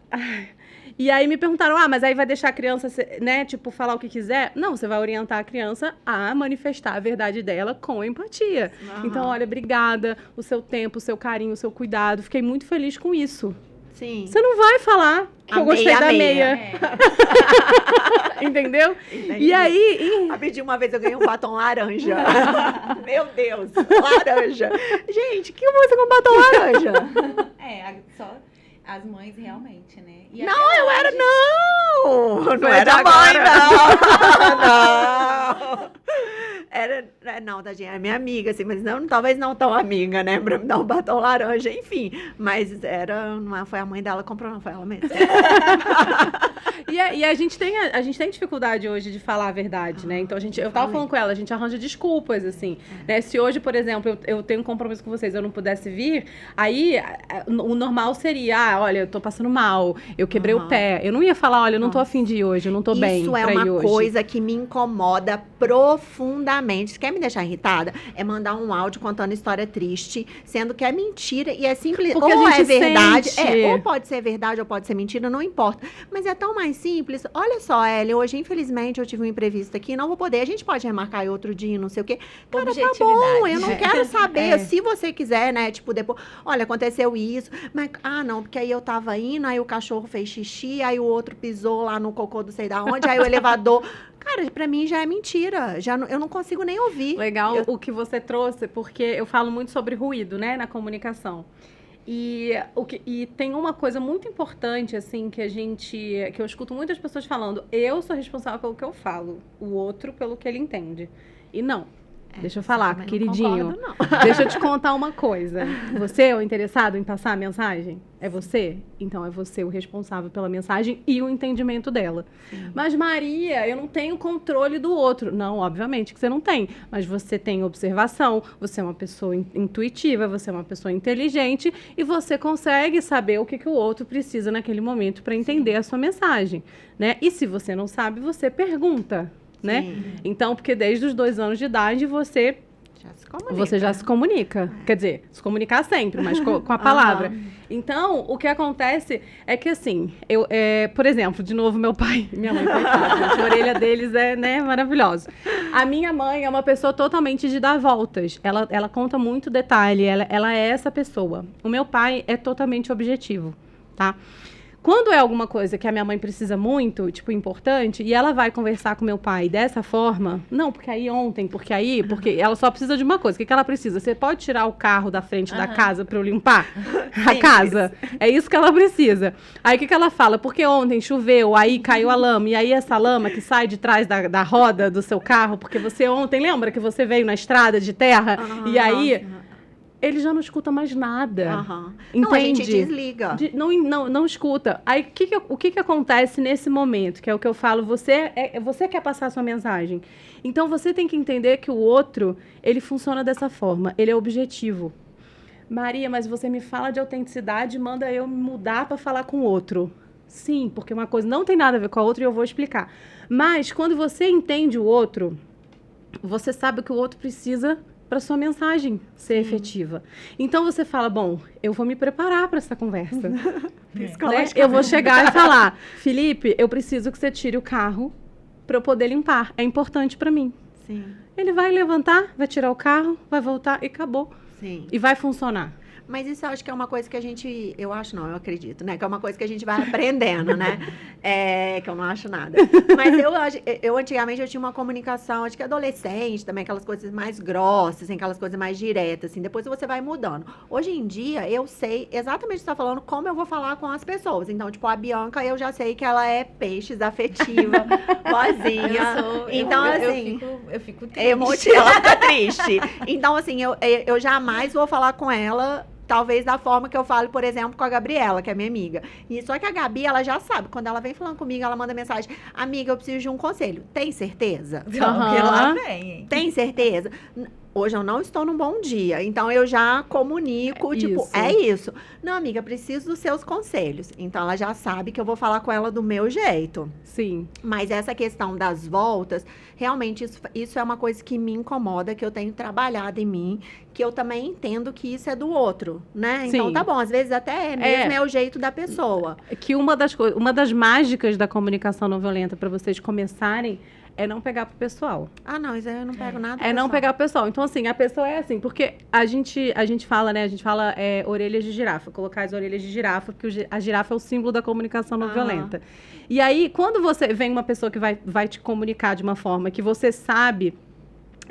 [SPEAKER 2] E aí me perguntaram, mas aí vai deixar a criança, né, tipo, falar o que quiser? Não, você vai orientar a criança a manifestar a verdade dela com empatia. Então, olha, obrigada, o seu tempo, o seu carinho, o seu cuidado. Fiquei muito feliz com isso.
[SPEAKER 1] Sim.
[SPEAKER 2] Você não vai falar que eu gostei da meia. Entendeu?
[SPEAKER 1] Entendi.
[SPEAKER 2] E aí...
[SPEAKER 1] Rapidinho, uma vez eu ganhei um batom laranja. Meu Deus, laranja. Gente, que música com batom laranja?
[SPEAKER 3] Só as mães realmente, né? E
[SPEAKER 1] Não, eu era, não! Não
[SPEAKER 2] Foi
[SPEAKER 1] era
[SPEAKER 2] de
[SPEAKER 1] mãe,
[SPEAKER 2] agora.
[SPEAKER 1] não! Não, tadinha, é minha amiga, assim, mas não, talvez não tão amiga, né? Pra me dar um batom laranja, enfim. Mas não foi a mãe dela que comprou, não, foi ela mesma.
[SPEAKER 2] E a gente tem dificuldade hoje de falar a verdade, né? Então, eu tava falando com ela, a gente arranja desculpas, assim. Né? Se hoje, por exemplo, eu tenho um compromisso com vocês, eu não pudesse vir, aí o normal seria, olha, eu tô passando mal, eu quebrei o pé. Eu não ia falar, olha, eu não tô afim de ir hoje, eu não tô bem
[SPEAKER 1] Isso
[SPEAKER 2] pra
[SPEAKER 1] é
[SPEAKER 2] ir
[SPEAKER 1] uma
[SPEAKER 2] hoje.
[SPEAKER 1] coisa que me incomoda profundamente. Se quer me deixar irritada, é mandar um áudio contando história triste, sendo que é mentira e é simples.
[SPEAKER 2] Porque
[SPEAKER 1] ou
[SPEAKER 2] a gente
[SPEAKER 1] é verdade,
[SPEAKER 2] sente.
[SPEAKER 1] ou pode ser verdade ou pode ser mentira, não importa. Mas é tão mais simples. Olha só, Ellie, hoje, infelizmente, eu tive um imprevisto aqui, não vou poder. A gente pode remarcar em outro dia, não sei o quê. Cara, tá bom, eu não quero saber. Se você quiser, né, tipo, depois, olha, aconteceu isso, mas, não, porque aí eu tava indo, aí o cachorro fez xixi, aí o outro pisou lá no cocô do sei da onde, aí o elevador... Cara, pra mim já é mentira. Eu não consigo nem ouvir.
[SPEAKER 2] Legal o que você trouxe, porque eu falo muito sobre ruído, né, na comunicação. E tem uma coisa muito importante, assim, que eu escuto muitas pessoas falando, eu sou responsável pelo que eu falo, o outro pelo que ele entende. E não. Deixa eu falar, queridinho.
[SPEAKER 1] Não concordo, não.
[SPEAKER 2] Deixa eu te contar uma coisa. Você é o interessado em passar a mensagem? É você? Então é você o responsável pela mensagem e o entendimento dela. Sim. Mas, Maria, eu não tenho controle do outro. Não, obviamente que você não tem. Mas você tem observação, você é uma pessoa intuitiva, você é uma pessoa inteligente e você consegue saber o que o outro precisa naquele momento para entender a sua mensagem, né? E se você não sabe, você pergunta. Né? Então, porque desde os 2 anos de idade você já se comunica. Quer dizer, se comunicar sempre, mas com a palavra. Então, o que acontece é que, assim, por exemplo, de novo, meu pai e minha mãe, coitada, a orelha deles é, né, maravilhosa. A minha mãe é uma pessoa totalmente de dar voltas. Ela conta muito detalhe, ela é essa pessoa. O meu pai é totalmente objetivo, tá? Quando é alguma coisa que a minha mãe precisa muito, tipo, importante, e ela vai conversar com meu pai dessa forma, não, porque ela só precisa de uma coisa. O que ela precisa? Você pode tirar o carro da frente da casa para eu limpar a casa? É isso que ela precisa. Aí o que ela fala? Porque ontem choveu, aí caiu a lama, e aí essa lama que sai de trás da roda do seu carro, porque você ontem, lembra que você veio na estrada de terra, e aí... Ele já não escuta mais nada. Entende?
[SPEAKER 1] Não, a gente desliga.
[SPEAKER 2] Não escuta. Aí, o que acontece nesse momento? Que é o que eu falo, você quer passar a sua mensagem. Então, você tem que entender que o outro, ele funciona dessa forma. Ele é objetivo. Maria, mas você me fala de autenticidade, manda eu mudar para falar com o outro. Sim, porque uma coisa não tem nada a ver com a outra e eu vou explicar. Mas, quando você entende o outro, você sabe o que o outro precisa para sua mensagem ser efetiva. Então você fala, bom, eu vou me preparar para essa conversa. Né? Eu vou chegar e falar, Felipe, eu preciso que você tire o carro para eu poder limpar. É importante para mim.
[SPEAKER 1] Sim.
[SPEAKER 2] Ele vai levantar, vai tirar o carro, vai voltar e acabou.
[SPEAKER 1] Sim.
[SPEAKER 2] E vai funcionar.
[SPEAKER 1] Mas isso eu acho que é uma coisa que a gente... Eu acredito, né? Que é uma coisa que a gente vai aprendendo, né? Que eu não acho nada. Mas eu antigamente, eu tinha uma comunicação, acho que adolescente também, aquelas coisas mais grossas, assim, aquelas coisas mais diretas, assim. Depois você vai mudando. Hoje em dia, eu sei exatamente o que você está falando, como eu vou falar com as pessoas. Então, tipo, a Bianca, eu já sei que ela é peixes, afetiva, boazinha. Então, assim...
[SPEAKER 3] Eu fico triste.
[SPEAKER 1] Ela fica triste. Então, assim, eu jamais vou falar com ela... Talvez da forma que eu falo, por exemplo, com a Gabriela, que é minha amiga. E só que a Gabi, ela já sabe. Quando ela vem falando comigo, ela manda mensagem. Amiga, eu preciso de um conselho. Tem certeza?
[SPEAKER 3] Porque lá vem.
[SPEAKER 1] Tem certeza? Hoje eu não estou num bom dia. Então, eu já comunico, é isso. Não, amiga, preciso dos seus conselhos. Então, ela já sabe que eu vou falar com ela do meu jeito.
[SPEAKER 2] Sim.
[SPEAKER 1] Mas essa questão das voltas, realmente, isso é uma coisa que me incomoda, que eu tenho trabalhado em mim, que eu também entendo que isso é do outro, né? Então,
[SPEAKER 2] Sim.
[SPEAKER 1] tá bom, às vezes até mesmo é o jeito da pessoa.
[SPEAKER 2] Que uma das mágicas da comunicação não violenta para vocês começarem é não pegar pro pessoal.
[SPEAKER 1] Ah, não, isso aí eu não pego nada.
[SPEAKER 2] É não
[SPEAKER 1] pessoal.
[SPEAKER 2] pegar o pessoal. Então, assim, a pessoa é assim, porque a gente fala, né? A gente fala orelhas de girafa, colocar as orelhas de girafa, porque a girafa é o símbolo da comunicação não violenta. E aí, quando você vem uma pessoa que vai te comunicar de uma forma que você sabe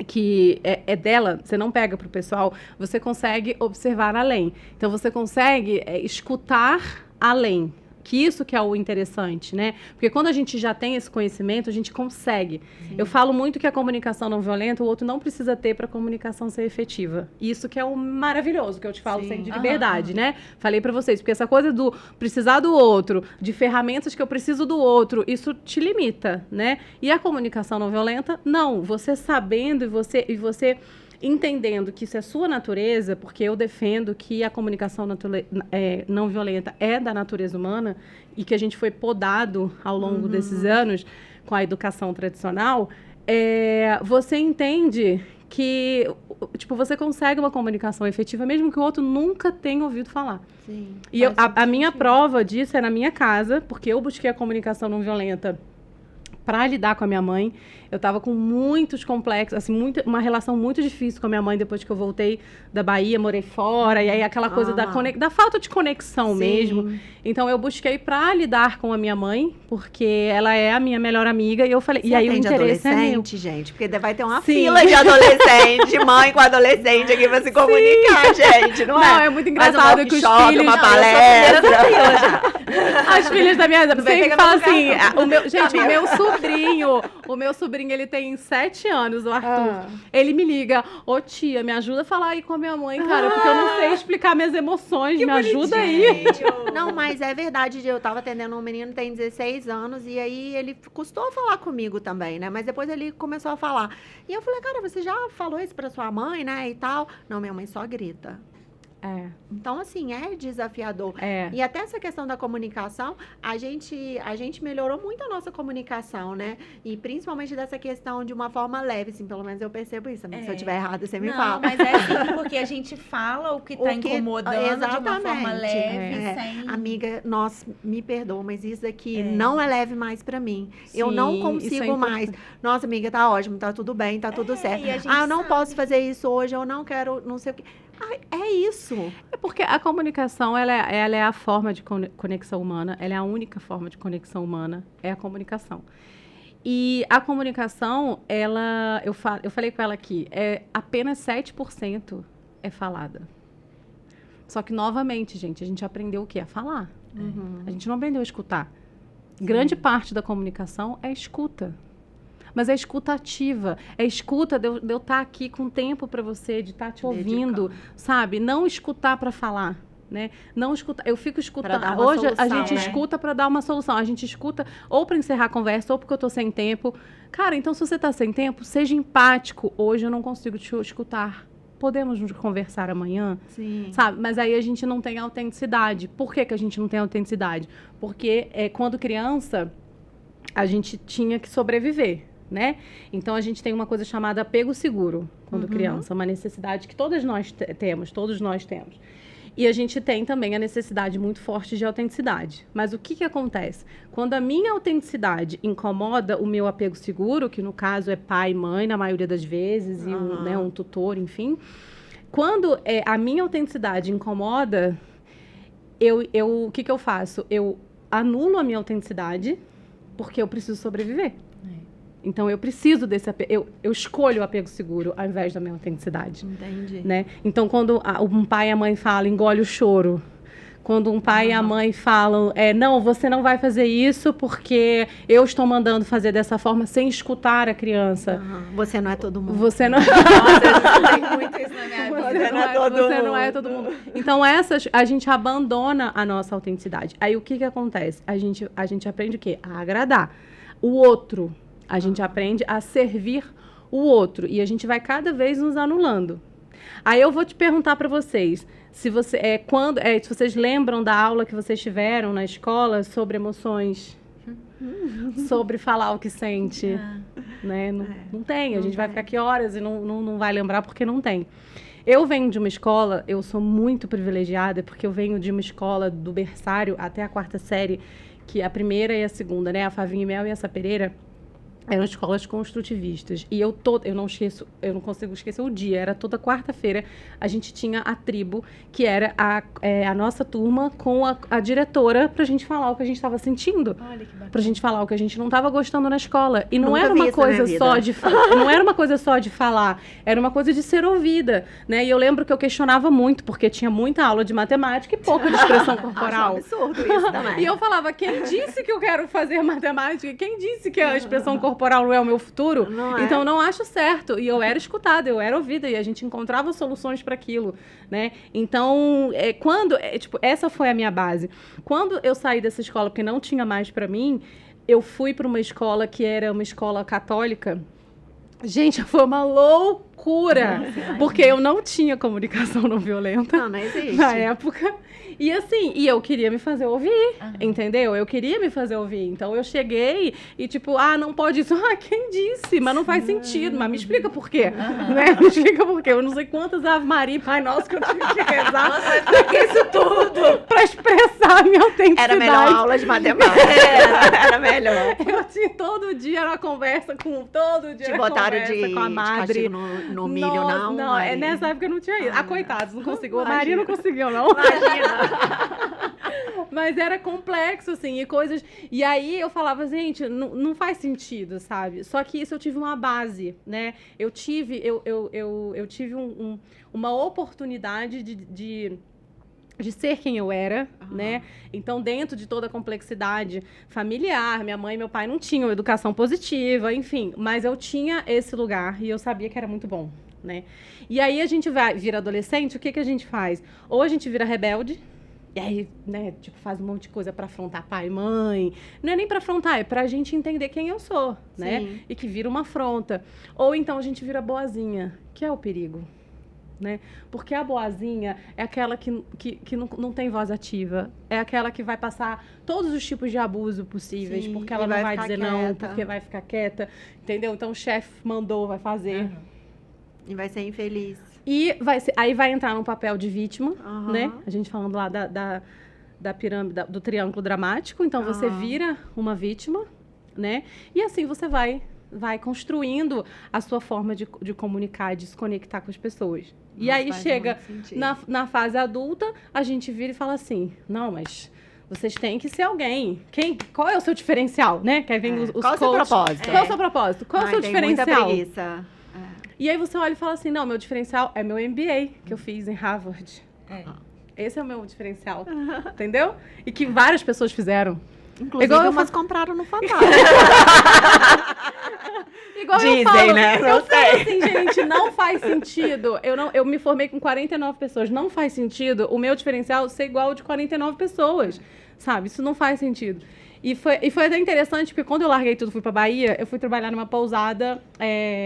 [SPEAKER 2] que é dela, você não pega pro pessoal, você consegue observar além. Então, você consegue escutar além. Que isso que é o interessante, né? Porque quando a gente já tem esse conhecimento, a gente consegue. Sim. Eu falo muito que a comunicação não violenta, o outro não precisa ter para a comunicação ser efetiva. Isso que é o maravilhoso, que eu te falo sempre de liberdade, né? Falei para vocês, porque essa coisa do precisar do outro, de ferramentas que eu preciso do outro, isso te limita, né? E a comunicação não violenta, não. Você sabendo e você entendendo que isso é sua natureza, porque eu defendo que a comunicação não violenta é da natureza humana e que a gente foi podado ao longo desses anos com a educação tradicional, você entende que, tipo, você consegue uma comunicação efetiva mesmo que o outro nunca tenha ouvido falar.
[SPEAKER 1] Sim,
[SPEAKER 2] e a minha prova disso é na minha casa, porque eu busquei a comunicação não violenta para lidar com a minha mãe. Eu estava com muitos complexos, assim, uma relação muito difícil com a minha mãe depois que eu voltei da Bahia, morei fora, e aí aquela coisa da falta de conexão mesmo. Então, eu busquei para lidar com a minha mãe, porque ela é a minha melhor amiga, e eu falei...
[SPEAKER 1] Você
[SPEAKER 2] e aí o
[SPEAKER 1] interesse
[SPEAKER 2] adolescente,
[SPEAKER 1] gente? Porque vai ter uma fila de adolescente, mãe com adolescente aqui para se comunicar, gente, não é?
[SPEAKER 2] Não, é muito engraçado que os filhos...
[SPEAKER 1] uma palestra.
[SPEAKER 2] As filhas da minha... Sempre fala assim... O meu sobrinho, ele tem 7 anos, o Arthur. Ele me liga, ô tia, me ajuda a falar aí com a minha mãe, cara, porque eu não sei explicar minhas emoções, me ajuda aí.
[SPEAKER 1] Não, mas é verdade, eu tava atendendo um menino, tem 16 anos, e aí ele custou falar comigo também, né? Mas depois ele começou a falar. E eu falei, cara, você já falou isso pra sua mãe, né, e tal? Não, minha mãe só grita. Então, assim, é desafiador. E até essa questão da comunicação, a gente melhorou muito a nossa comunicação, né? E principalmente dessa questão de uma forma leve, assim, pelo menos eu percebo isso. Se eu estiver errada, você me fala.
[SPEAKER 3] Não, mas é assim, porque a gente fala o que tá incomodando de uma forma leve, sem...
[SPEAKER 1] Amiga, nossa, me perdoa, mas isso aqui não é leve mais pra mim. Sim, eu não consigo mais. Nossa, amiga, tá ótimo, tá tudo bem, tá tudo certo. Eu não posso fazer isso hoje, eu não quero, não sei o quê. É isso.
[SPEAKER 2] É porque a comunicação, ela é a forma de conexão humana, ela é a única forma de conexão humana, é a comunicação. E a comunicação, eu falei com ela aqui, apenas 7% é falada. Só que, novamente, gente, a gente aprendeu o quê? A falar. A gente não aprendeu a escutar. Sim. Grande parte da comunicação é escuta. Mas é escuta ativa, é escuta de eu estar aqui com tempo para você, de estar te ouvindo, sabe? Não escutar para falar, né? Não escutar, eu fico escutando. Hoje solução, a gente escuta para dar uma solução, a gente escuta ou para encerrar a conversa ou porque eu estou sem tempo. Cara, então se você está sem tempo, seja empático. Hoje eu não consigo te escutar. Podemos nos conversar amanhã?
[SPEAKER 1] Sim.
[SPEAKER 2] Sabe? Mas aí a gente não tem autenticidade. Por que a gente não tem autenticidade? Porque quando criança, a gente tinha que sobreviver. Né? Então, a gente tem uma coisa chamada apego seguro quando criança, uma necessidade que todos nós temos. E a gente tem também a necessidade muito forte de autenticidade. Mas o que acontece? Quando a minha autenticidade incomoda o meu apego seguro, que no caso é pai e mãe, na maioria das vezes, e um tutor, enfim. Quando a minha autenticidade incomoda, o que eu faço? Eu anulo a minha autenticidade porque eu preciso sobreviver. Então, eu preciso desse apego. Eu escolho o apego seguro ao invés da minha autenticidade.
[SPEAKER 1] Entendi.
[SPEAKER 2] Né? Então, quando um pai e a mãe falam, engole o choro. Quando um pai e a mãe falam, não, você não vai fazer isso porque eu estou mandando fazer dessa forma sem escutar a criança.
[SPEAKER 1] Você não é todo mundo.
[SPEAKER 2] Você não...
[SPEAKER 3] Nossa, eu tenho muito isso na minha vida.
[SPEAKER 2] Você não é todo mundo. Então, a gente abandona a nossa autenticidade. Aí, o que acontece? A gente aprende o quê? A agradar o outro. A gente aprende a servir o outro. E a gente vai cada vez nos anulando. Aí eu vou te perguntar para vocês, se vocês lembram da aula que vocês tiveram na escola sobre emoções, sobre falar o que sente, né? Não tem, a gente vai ficar aqui horas e não vai lembrar porque não tem. Eu venho de uma escola, eu sou muito privilegiada, porque eu venho de uma escola do berçário até a 4ª série, que a primeira e a segunda, né? A Favinha e Mel e essa Pereira, Eram escolas construtivistas. E eu não esqueço, eu não consigo esquecer o dia. Era toda quarta-feira, a gente tinha a tribo, que era a nossa turma com a diretora, pra gente falar o que a gente estava sentindo.
[SPEAKER 3] Olha que bacana.
[SPEAKER 2] Pra gente falar o que a gente não estava gostando na escola. E não
[SPEAKER 1] Nunca
[SPEAKER 2] era
[SPEAKER 1] vi
[SPEAKER 2] uma
[SPEAKER 1] isso na minha
[SPEAKER 2] coisa
[SPEAKER 1] vida.
[SPEAKER 2] só de não era uma coisa só de falar, era uma coisa de ser ouvida, né? E eu lembro que eu questionava muito, porque tinha muita aula de matemática e pouca de expressão corporal.
[SPEAKER 1] Acho um absurdo isso também.
[SPEAKER 2] E eu falava, quem disse que eu quero fazer matemática? Quem disse que a expressão corporal não é o meu futuro?
[SPEAKER 1] Não é.
[SPEAKER 2] Então, eu não acho certo. E eu era escutada, eu era ouvida, e a gente encontrava soluções para aquilo, né? Então, essa foi a minha base. Quando eu saí dessa escola, porque não tinha mais para mim, eu fui para uma escola que era uma escola católica. Gente, foi uma loucura, porque eu não tinha comunicação não violenta
[SPEAKER 1] Não existe.
[SPEAKER 2] na época. E assim, eu queria me fazer ouvir, entendeu? Eu queria me fazer ouvir. Então eu cheguei e tipo, não pode isso. Quem disse? Mas não faz sentido. Mas me explica por quê, né? Me explica por quê. Eu não sei quantas Ave Maria e Pai Nosso que eu tive que rezar.
[SPEAKER 3] Nossa, pra que isso tudo?
[SPEAKER 2] Pra expressar a minha autenticidade.
[SPEAKER 1] Era melhor aula de matemática. Era melhor.
[SPEAKER 2] Eu tinha todo dia era conversa com... Todo dia
[SPEAKER 1] Te
[SPEAKER 2] era
[SPEAKER 1] botaram
[SPEAKER 2] conversa com a
[SPEAKER 1] de
[SPEAKER 2] madre.
[SPEAKER 1] castigo no milho, não?
[SPEAKER 2] Não,
[SPEAKER 1] Maria?
[SPEAKER 2] nessa época não tinha isso. Coitados, não conseguiu. A
[SPEAKER 1] Imagina.
[SPEAKER 2] Maria não conseguiu, não.
[SPEAKER 1] Imagina.
[SPEAKER 2] Mas era complexo, assim, e coisas... E aí eu falava, gente, não faz sentido, sabe? Só que isso eu tive uma base, né? Eu tive uma oportunidade de ser quem eu era, né? Então, dentro de toda a complexidade familiar, minha mãe e meu pai não tinham educação positiva, enfim. Mas eu tinha esse lugar e eu sabia que era muito bom, né? E aí a gente vira adolescente, o que a gente faz? Ou a gente vira rebelde, e aí, né, tipo, faz um monte de coisa pra afrontar pai e mãe. Não é nem pra afrontar, é pra gente entender quem eu sou, né?
[SPEAKER 1] Sim.
[SPEAKER 2] E que vira uma afronta. Ou então a gente vira boazinha, que é o perigo, né? Porque a boazinha é aquela que não tem voz ativa. É aquela que vai passar todos os tipos de abuso possíveis,
[SPEAKER 1] Sim,
[SPEAKER 2] porque
[SPEAKER 1] e
[SPEAKER 2] ela não
[SPEAKER 1] vai
[SPEAKER 2] vai
[SPEAKER 1] ficar
[SPEAKER 2] dizer não,
[SPEAKER 1] quieta.
[SPEAKER 2] porque vai ficar quieta, entendeu? Então o chefe mandou, vai fazer.
[SPEAKER 1] E vai ser infeliz.
[SPEAKER 2] E aí vai entrar num papel de vítima,
[SPEAKER 1] Aham.
[SPEAKER 2] né? A gente falando lá da pirâmide, do triângulo dramático. Então, você
[SPEAKER 1] Aham.
[SPEAKER 2] vira uma vítima, né? E assim você vai construindo a sua forma de comunicar, de se conectar com as pessoas. E
[SPEAKER 1] Nossa,
[SPEAKER 2] aí
[SPEAKER 1] faz
[SPEAKER 2] chega
[SPEAKER 1] muito sentido.
[SPEAKER 2] na fase adulta, a gente vira e fala assim, não, mas... Vocês têm que ser alguém. Qual é o seu diferencial, né? Que aí vem os
[SPEAKER 1] Qual é o seu
[SPEAKER 2] coaches.
[SPEAKER 1] propósito?
[SPEAKER 2] Qual é o seu propósito? Qual é o seu
[SPEAKER 1] Tem
[SPEAKER 2] diferencial?
[SPEAKER 1] muita preguiça.
[SPEAKER 2] E aí você olha e fala assim, não, meu diferencial é meu MBA, que eu fiz em Harvard. Esse é o meu diferencial, entendeu? E que várias pessoas fizeram.
[SPEAKER 1] Inclusive,
[SPEAKER 2] Igual eu
[SPEAKER 1] umas compraram no Fantástico.
[SPEAKER 2] Igual
[SPEAKER 1] Dizem,
[SPEAKER 2] eu falo,
[SPEAKER 1] né?
[SPEAKER 2] eu
[SPEAKER 1] Não
[SPEAKER 2] falo
[SPEAKER 1] sei.
[SPEAKER 2] assim, gente, não faz sentido. Eu me formei com 49 pessoas. Não faz sentido o meu diferencial ser igual ao de 49 pessoas, sabe? Isso não faz sentido. E foi até interessante, porque quando eu larguei tudo, fui pra Bahia, eu fui trabalhar numa pousada,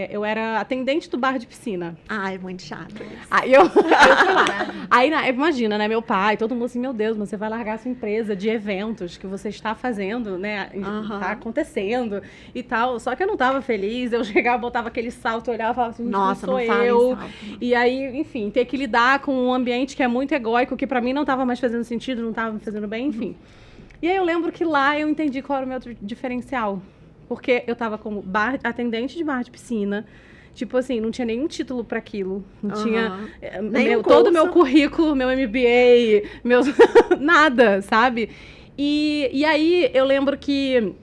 [SPEAKER 2] eu era atendente do bar de piscina.
[SPEAKER 1] Ai, muito chato isso.
[SPEAKER 2] Aí eu fui lá. Aí, imagina, né, meu pai, todo mundo assim, meu Deus, mas você vai largar a sua empresa de eventos que você está fazendo, né, tá acontecendo e tal. Só que eu não tava feliz, eu chegava, botava aquele salto, olhava e falava assim,
[SPEAKER 1] Nossa,
[SPEAKER 2] não sou
[SPEAKER 1] não fala em
[SPEAKER 2] eu.
[SPEAKER 1] salto.
[SPEAKER 2] E aí, enfim, ter que lidar com um ambiente que é muito egóico, que pra mim não tava mais fazendo sentido, não tava me fazendo bem, enfim. E aí eu lembro que lá eu entendi qual era o meu diferencial. Porque eu tava como atendente de bar de piscina. Tipo assim, não tinha nenhum título para aquilo. Não tinha todo o meu currículo, meu MBA, nada, sabe? E aí eu lembro que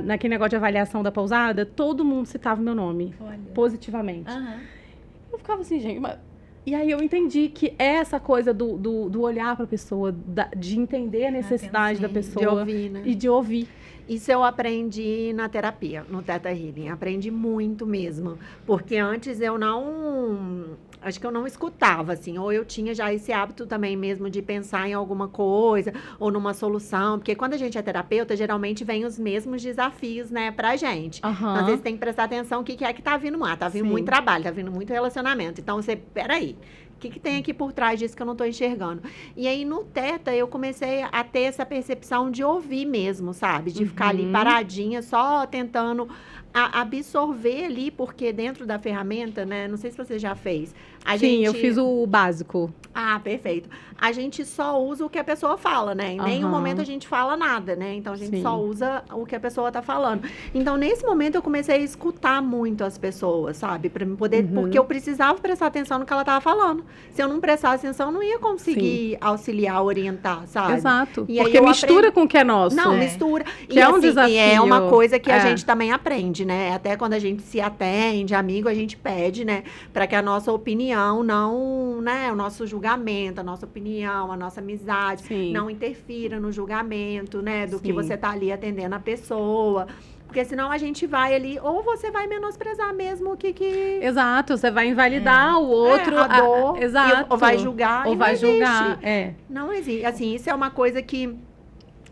[SPEAKER 2] naquele negócio de avaliação da pousada, todo mundo citava o meu nome.
[SPEAKER 3] Olha.
[SPEAKER 2] Positivamente. Eu ficava assim, gente, mas... E aí eu entendi que essa coisa do olhar para a pessoa, de entender a necessidade da pessoa.
[SPEAKER 1] De ouvir, né?
[SPEAKER 2] E de ouvir.
[SPEAKER 1] Isso eu aprendi na terapia, no Theta Healing. Aprendi muito mesmo. Porque antes eu não... Acho que eu não escutava, assim. Ou eu tinha já esse hábito também mesmo de pensar em alguma coisa ou numa solução. Porque quando a gente é terapeuta, geralmente vem os mesmos desafios, né, pra gente. Então, às vezes tem que prestar atenção o que é que tá vindo lá. Tá vindo
[SPEAKER 2] Sim.
[SPEAKER 1] muito trabalho, tá vindo muito relacionamento. Então, peraí. que tem aqui por trás disso que eu não estou enxergando? E aí, no Teta, eu comecei a ter essa percepção de ouvir mesmo, sabe? De ficar ali paradinha, só tentando absorver ali, porque dentro da ferramenta, né? Não sei se você já fez.
[SPEAKER 2] Sim, eu fiz o básico.
[SPEAKER 1] Ah, perfeito. A gente só usa o que a pessoa fala, né? Em nenhum momento a gente fala nada, né? Então, a gente só usa o que a pessoa tá falando. Então, nesse momento, eu comecei a escutar muito as pessoas, sabe? Pra me poder... Porque eu precisava prestar atenção no que ela tava falando. Se eu não prestasse atenção, eu não ia conseguir auxiliar, orientar, sabe?
[SPEAKER 2] Exato.
[SPEAKER 1] E
[SPEAKER 2] porque mistura com o que é nosso.
[SPEAKER 1] Não, mistura.
[SPEAKER 2] Que é um desafio.
[SPEAKER 1] E é uma coisa que a gente também aprende, né? Até quando a gente se atende, amigo, a gente pede, né? Pra que a nossa opinião não, né? O nosso julgamento, a nossa opinião, a nossa amizade, não interfira no julgamento, né? Do que você tá ali atendendo a pessoa. Porque senão a gente vai ali, ou você vai menosprezar mesmo o que...
[SPEAKER 2] Exato, você vai invalidar o outro.
[SPEAKER 1] A dor.
[SPEAKER 2] Exato.
[SPEAKER 1] Ou vai julgar.
[SPEAKER 2] Ou vai julgar,
[SPEAKER 1] Não existe. Assim, isso é uma coisa que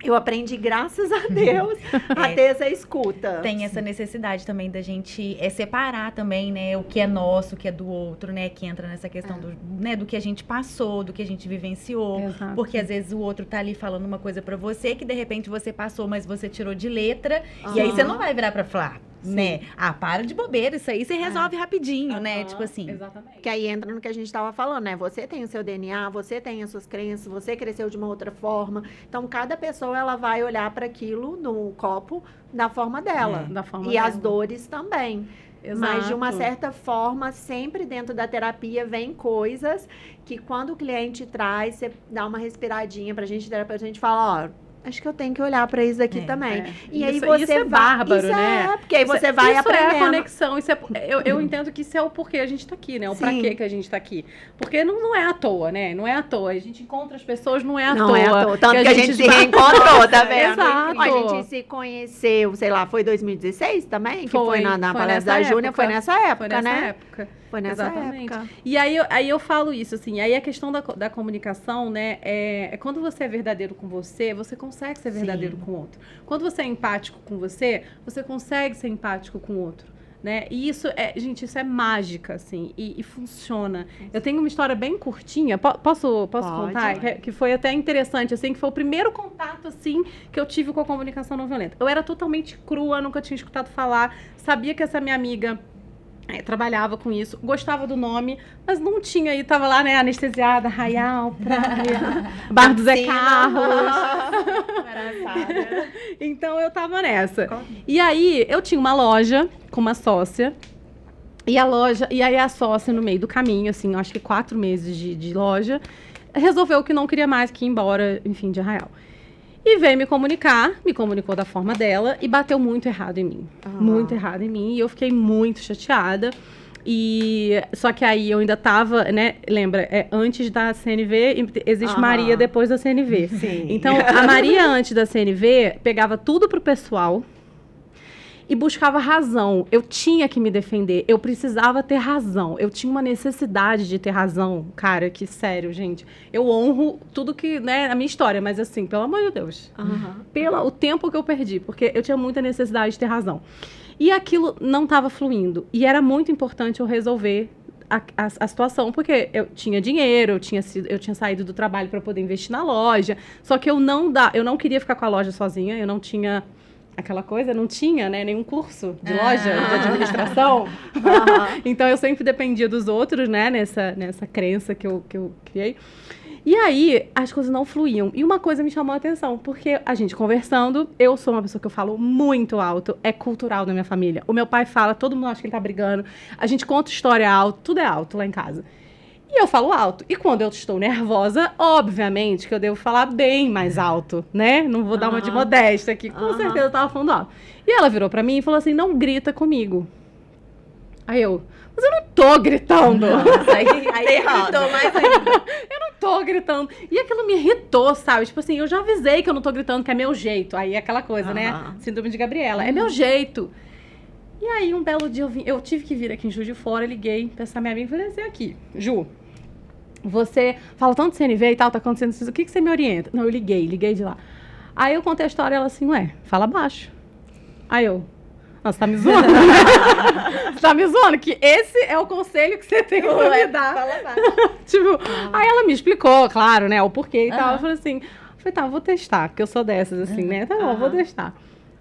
[SPEAKER 1] eu aprendi, graças a Deus, a ter essa escuta.
[SPEAKER 3] Tem essa necessidade também da gente separar também, né, o que é nosso, o que é do outro, né, que entra nessa questão do que a gente passou, do que a gente vivenciou.
[SPEAKER 2] Exato.
[SPEAKER 3] Porque às vezes o outro tá ali falando uma coisa pra você que de repente você passou, mas você tirou de letra, e aí você não vai virar pra falar, né? Ah, para de bobeira, isso aí você resolve rapidinho, né? Tipo assim.
[SPEAKER 2] Exatamente.
[SPEAKER 1] Que aí entra no que a gente estava falando, né? Você tem o seu DNA, você tem as suas crenças, você cresceu de uma outra forma. Então, cada pessoa, ela vai olhar para aquilo no copo da forma dela.
[SPEAKER 2] Da forma
[SPEAKER 1] e
[SPEAKER 2] dela.
[SPEAKER 1] as dores também.
[SPEAKER 2] Exato.
[SPEAKER 1] Mas, de uma certa forma, sempre dentro da terapia vem coisas que, quando o cliente traz, você dá uma respiradinha pra gente, terapeuta, a gente fala, ó... Acho que eu tenho que olhar para isso aqui também. E aí você
[SPEAKER 2] isso é bárbaro,
[SPEAKER 1] isso
[SPEAKER 2] né?
[SPEAKER 1] Porque aí você vai aprendendo.
[SPEAKER 2] Isso é a conexão. Eu entendo que isso é o porquê a gente tá aqui, né? O pra quê que a gente tá aqui. Porque não é à toa, né? Não é à toa. A gente encontra as pessoas, não é à toa.
[SPEAKER 1] Não é à toa. Tanto que a gente se reencontrou, tá vendo?
[SPEAKER 2] Exato.
[SPEAKER 1] A gente se conheceu, sei lá, foi 2016 também? Que foi na palestra da Júnia. Foi nessa época, né? Foi nessa época.
[SPEAKER 2] E aí eu falo isso, assim, aí a questão da comunicação, né, é quando você é verdadeiro com você consegue ser verdadeiro com o outro. Quando você é empático com você consegue ser empático com o outro, né? E isso gente, isso é mágica, assim, e funciona. Eu tenho uma história bem curtinha, posso contar? Que foi até interessante, assim, que foi o primeiro contato, assim, que eu tive com a comunicação não violenta. Eu era totalmente crua, nunca tinha escutado falar, sabia que essa minha amiga... trabalhava com isso, gostava do nome, mas não tinha, e tava lá, né, anestesiada, Arraial, Praia, Bar do Zé Carlos. Então, eu tava nessa. E aí, eu tinha uma loja com uma sócia, e aí a sócia, no meio do caminho, assim, acho que 4 meses de loja, resolveu que não queria mais, que ir embora, enfim, de Arraial. E veio me comunicou da forma dela e bateu muito errado em mim. Muito errado em mim. E eu fiquei muito chateada. Só que aí eu ainda tava, né? Lembra, antes da CNV, existe Maria depois da CNV.
[SPEAKER 1] Sim.
[SPEAKER 2] Então, a Maria antes da CNV pegava tudo pro pessoal e buscava razão. Eu tinha que me defender, eu precisava ter razão. Eu tinha uma necessidade de ter razão, cara, que sério, gente. Eu honro tudo que, né, a minha história, mas assim, pelo amor de Deus. O tempo que eu perdi, porque eu tinha muita necessidade de ter razão. E aquilo não estava fluindo. E era muito importante eu resolver a situação, porque eu tinha dinheiro, eu tinha saído do trabalho para poder investir na loja. Só que eu não queria ficar com a loja sozinha, eu não tinha... aquela coisa, não tinha, né, nenhum curso de loja, de administração. Então, eu sempre dependia dos outros, né, nessa crença que eu criei. E aí, as coisas não fluíam. E uma coisa me chamou a atenção, porque a gente conversando, eu sou uma pessoa que eu falo muito alto, é cultural na minha família. O meu pai fala, todo mundo acha que ele tá brigando, a gente conta história alto, tudo é alto lá em casa. E eu falo alto. E quando eu estou nervosa, obviamente que eu devo falar bem mais alto, né? Não vou dar uma de modéstia aqui. Com certeza eu tava falando alto. E ela virou pra mim e falou assim, não grita comigo. Aí eu, mas eu não tô gritando.
[SPEAKER 3] Nossa, aí gritou mais ainda.
[SPEAKER 2] Eu não tô gritando. E aquilo me irritou, sabe? Tipo assim, eu já avisei que eu não tô gritando, que é meu jeito. Aí é aquela coisa, né? Síndrome de Gabriela. É meu jeito. E aí, um belo dia, eu tive que vir aqui em Juiz de Fora, liguei pra essa minha amiga e falei assim, aqui, Ju, você fala tanto de CNV e tal, tá acontecendo isso, o que você me orienta? Não, eu liguei de lá. Aí eu contei a história, ela assim, ué, fala baixo. Aí eu, Não, você tá me zoando. Você tá me zoando, que esse é o conselho que você tem que me dar.
[SPEAKER 3] Fala mais.
[SPEAKER 2] Tipo, aí ela me explicou, claro, né, o porquê e tal.
[SPEAKER 3] Aham.
[SPEAKER 2] Eu falei assim, tá, vou testar, porque eu sou dessas, assim, né? Tá bom, vou testar.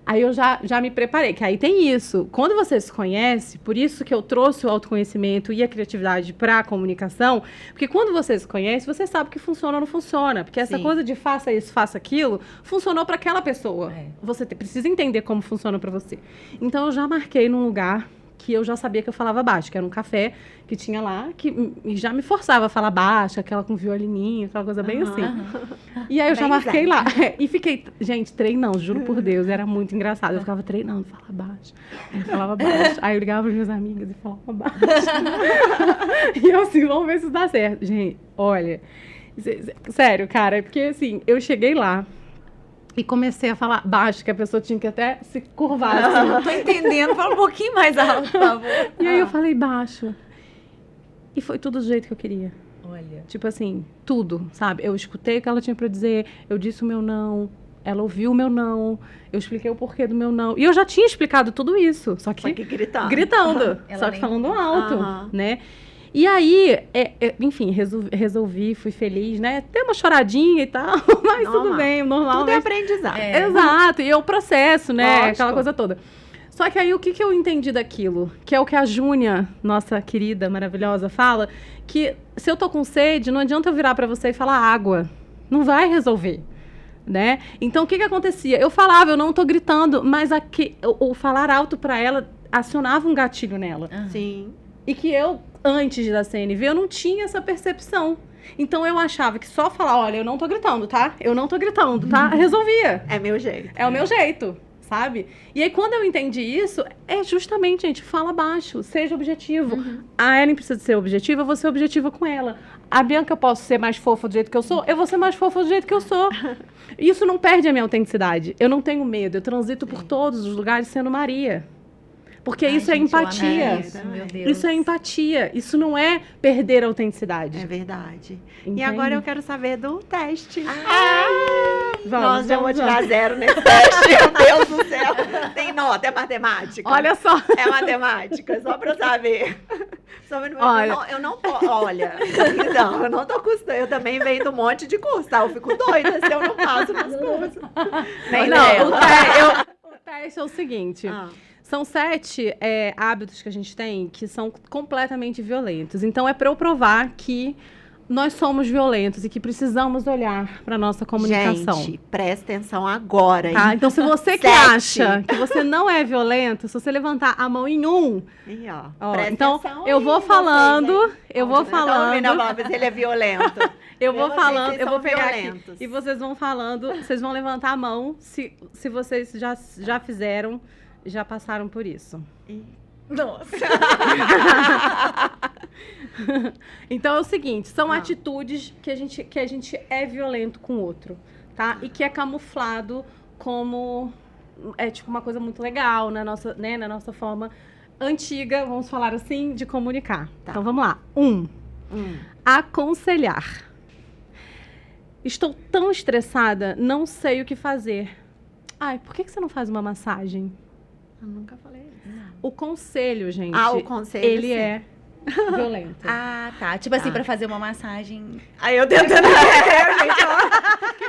[SPEAKER 2] Aí eu já me preparei, que aí tem isso. Quando você se conhece, por isso que eu trouxe o autoconhecimento e a criatividade para a comunicação, porque quando você se conhece, você sabe o que funciona ou não funciona. Porque essa
[SPEAKER 1] Sim.
[SPEAKER 2] coisa de faça isso, faça aquilo, funcionou para aquela pessoa.
[SPEAKER 3] É.
[SPEAKER 2] Você precisa entender como funciona para você. Então eu já marquei num lugar que eu já sabia que eu falava baixo, que era um café que tinha lá, e já me forçava a falar baixo, aquela com violininho, aquela coisa bem assim. E aí eu já
[SPEAKER 1] Bem
[SPEAKER 2] marquei
[SPEAKER 1] zen.
[SPEAKER 2] lá. E fiquei, gente, treinando, juro por Deus, era muito engraçado. Eu ficava treinando, falava baixo. Aí eu falava baixo. Aí eu ligava para minhas amigas e falava baixo. E eu assim, vamos ver se dá certo. Gente, olha, sério, cara, é porque assim, eu cheguei lá e comecei a falar baixo, que a pessoa tinha que até se curvar. Assim.
[SPEAKER 3] Não tô entendendo. Fala um pouquinho mais alto, por favor.
[SPEAKER 2] E aí eu falei baixo. E foi tudo do jeito que eu queria.
[SPEAKER 3] Olha.
[SPEAKER 2] Tipo assim, tudo, sabe? Eu escutei o que ela tinha pra dizer, eu disse o meu não, ela ouviu o meu não, eu expliquei o porquê do meu não. E eu já tinha explicado tudo isso, só que
[SPEAKER 1] gritando.
[SPEAKER 2] gritando,
[SPEAKER 3] Ela
[SPEAKER 2] só que
[SPEAKER 3] nem-
[SPEAKER 2] falando alto,
[SPEAKER 1] Aham.
[SPEAKER 2] né? E aí, enfim, resolvi, fui feliz, né? Tem uma choradinha e tal, mas tudo
[SPEAKER 1] Normal.
[SPEAKER 2] bem, normal.
[SPEAKER 1] Tudo é
[SPEAKER 2] mas-
[SPEAKER 1] aprendizado.
[SPEAKER 3] É.
[SPEAKER 2] Exato, e é o processo, né?
[SPEAKER 1] Lógico.
[SPEAKER 2] Aquela coisa toda. Só que aí, o que eu entendi daquilo? Que é o que a Júnia, nossa querida, maravilhosa, fala, que se eu tô com sede, não adianta eu virar pra você e falar água. Não vai resolver, né? Então, o que acontecia? Eu falava, eu não tô gritando, mas o falar alto pra ela acionava um gatilho nela.
[SPEAKER 1] Sim.
[SPEAKER 2] E que eu, antes da CNV, eu não tinha essa percepção. Então, eu achava que só falar, olha, eu não tô gritando, tá? Eu não tô gritando, tá? Resolvia.
[SPEAKER 1] É meu jeito.
[SPEAKER 2] É o meu jeito, sabe? E aí, quando eu entendi isso, é justamente, gente, fala baixo, seja objetivo. A Ellen precisa ser objetiva, eu vou ser objetiva com ela. A Bianca, eu posso ser mais fofa do jeito que eu sou? Eu vou ser mais fofa do jeito que eu sou. Isso não perde a minha autenticidade. Eu não tenho medo, eu transito por todos os lugares sendo Maria. Porque
[SPEAKER 3] Ai,
[SPEAKER 2] isso é
[SPEAKER 3] gente, eu
[SPEAKER 2] empatia.
[SPEAKER 3] amei isso, meu Deus.
[SPEAKER 2] Isso é empatia. Isso não é perder a autenticidade.
[SPEAKER 1] É verdade. E
[SPEAKER 2] Entende?
[SPEAKER 1] agora eu quero saber do teste.
[SPEAKER 2] Vamos,
[SPEAKER 1] Nossa, eu vou
[SPEAKER 2] vamos,
[SPEAKER 1] tirar
[SPEAKER 2] vamos.
[SPEAKER 1] 0 nesse teste. Meu Deus do céu. Tem nota, é matemática.
[SPEAKER 2] Olha só.
[SPEAKER 1] É matemática, só pra eu saber.
[SPEAKER 2] Olha.
[SPEAKER 1] Eu não olha, não, eu não tô custando. Eu também venho de um monte de curso, tá? Eu fico doida se eu não passo nos cursos. Nem
[SPEAKER 2] Não,
[SPEAKER 1] leva.
[SPEAKER 2] o teste é o seguinte.
[SPEAKER 1] Ah,
[SPEAKER 2] São 7 hábitos que a gente tem que são completamente violentos. Então, é para eu provar que nós somos violentos e que precisamos olhar para nossa comunicação.
[SPEAKER 1] gente, presta atenção agora, hein?
[SPEAKER 2] Tá? Então, se você que
[SPEAKER 1] 7.
[SPEAKER 2] acha que você não é violento, se você levantar a mão em um,
[SPEAKER 1] Ih,
[SPEAKER 2] ó,
[SPEAKER 1] presta
[SPEAKER 2] então
[SPEAKER 1] atenção
[SPEAKER 2] eu
[SPEAKER 1] aí,
[SPEAKER 2] vou
[SPEAKER 1] vocês,
[SPEAKER 2] falando,
[SPEAKER 1] hein?
[SPEAKER 2] eu vou
[SPEAKER 1] Tá ouvindo a
[SPEAKER 2] falando,
[SPEAKER 1] palavra, se ele é violento.
[SPEAKER 2] eu vou
[SPEAKER 1] Vocês
[SPEAKER 2] falando, eu
[SPEAKER 1] são
[SPEAKER 2] vou pegar
[SPEAKER 1] violentos.
[SPEAKER 2] aqui e vocês vão falando, vocês vão levantar a mão se vocês já fizeram, já passaram por isso.
[SPEAKER 3] Nossa.
[SPEAKER 2] Então é o seguinte, são
[SPEAKER 1] Ah.
[SPEAKER 2] atitudes que a gente é violento com o outro, tá? E que é camuflado como tipo uma coisa muito legal na nossa forma antiga, vamos falar assim, de comunicar.
[SPEAKER 1] Tá.
[SPEAKER 2] Então vamos lá. 1. Aconselhar. Estou tão estressada, não sei o que fazer. Ai, por que você não faz uma massagem?
[SPEAKER 1] Eu nunca falei isso.
[SPEAKER 2] O conselho, gente,
[SPEAKER 1] O conselho,
[SPEAKER 2] ele
[SPEAKER 1] sim.
[SPEAKER 2] é violento.
[SPEAKER 3] Ah, tá. Tipo assim,
[SPEAKER 1] Tá.
[SPEAKER 3] pra fazer uma massagem.
[SPEAKER 1] Aí eu tentando...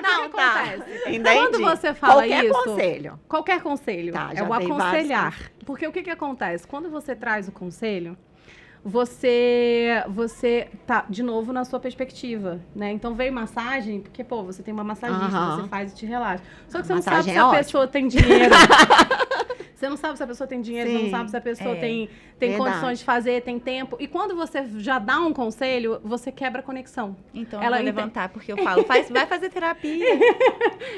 [SPEAKER 2] Não,
[SPEAKER 1] tá.
[SPEAKER 2] acontece?
[SPEAKER 1] Entendi.
[SPEAKER 2] Quando você fala
[SPEAKER 1] Qualquer
[SPEAKER 2] isso...
[SPEAKER 1] conselho.
[SPEAKER 2] Qualquer conselho.
[SPEAKER 1] Tá,
[SPEAKER 2] é
[SPEAKER 1] já
[SPEAKER 2] o
[SPEAKER 1] dei vários
[SPEAKER 2] aconselhar. Porque o que acontece? Quando você traz o conselho, você tá, de novo, na sua perspectiva, né? Então, veio massagem, porque, pô, você tem uma massagista,
[SPEAKER 1] Aham.
[SPEAKER 2] você faz e te relaxa. Só que você
[SPEAKER 1] A
[SPEAKER 2] não sabe
[SPEAKER 1] massagem
[SPEAKER 2] se
[SPEAKER 1] é
[SPEAKER 2] a
[SPEAKER 1] ótima.
[SPEAKER 2] pessoa tem dinheiro. Você não sabe se a pessoa tem dinheiro, você não
[SPEAKER 1] Sim.
[SPEAKER 2] sabe se a pessoa
[SPEAKER 3] É.
[SPEAKER 2] tem
[SPEAKER 1] Verdade.
[SPEAKER 2] condições de fazer, tem tempo. E quando você já dá um conselho, você quebra a conexão.
[SPEAKER 3] Então
[SPEAKER 2] Ela
[SPEAKER 3] eu vou levantar, porque eu falo, vai fazer terapia.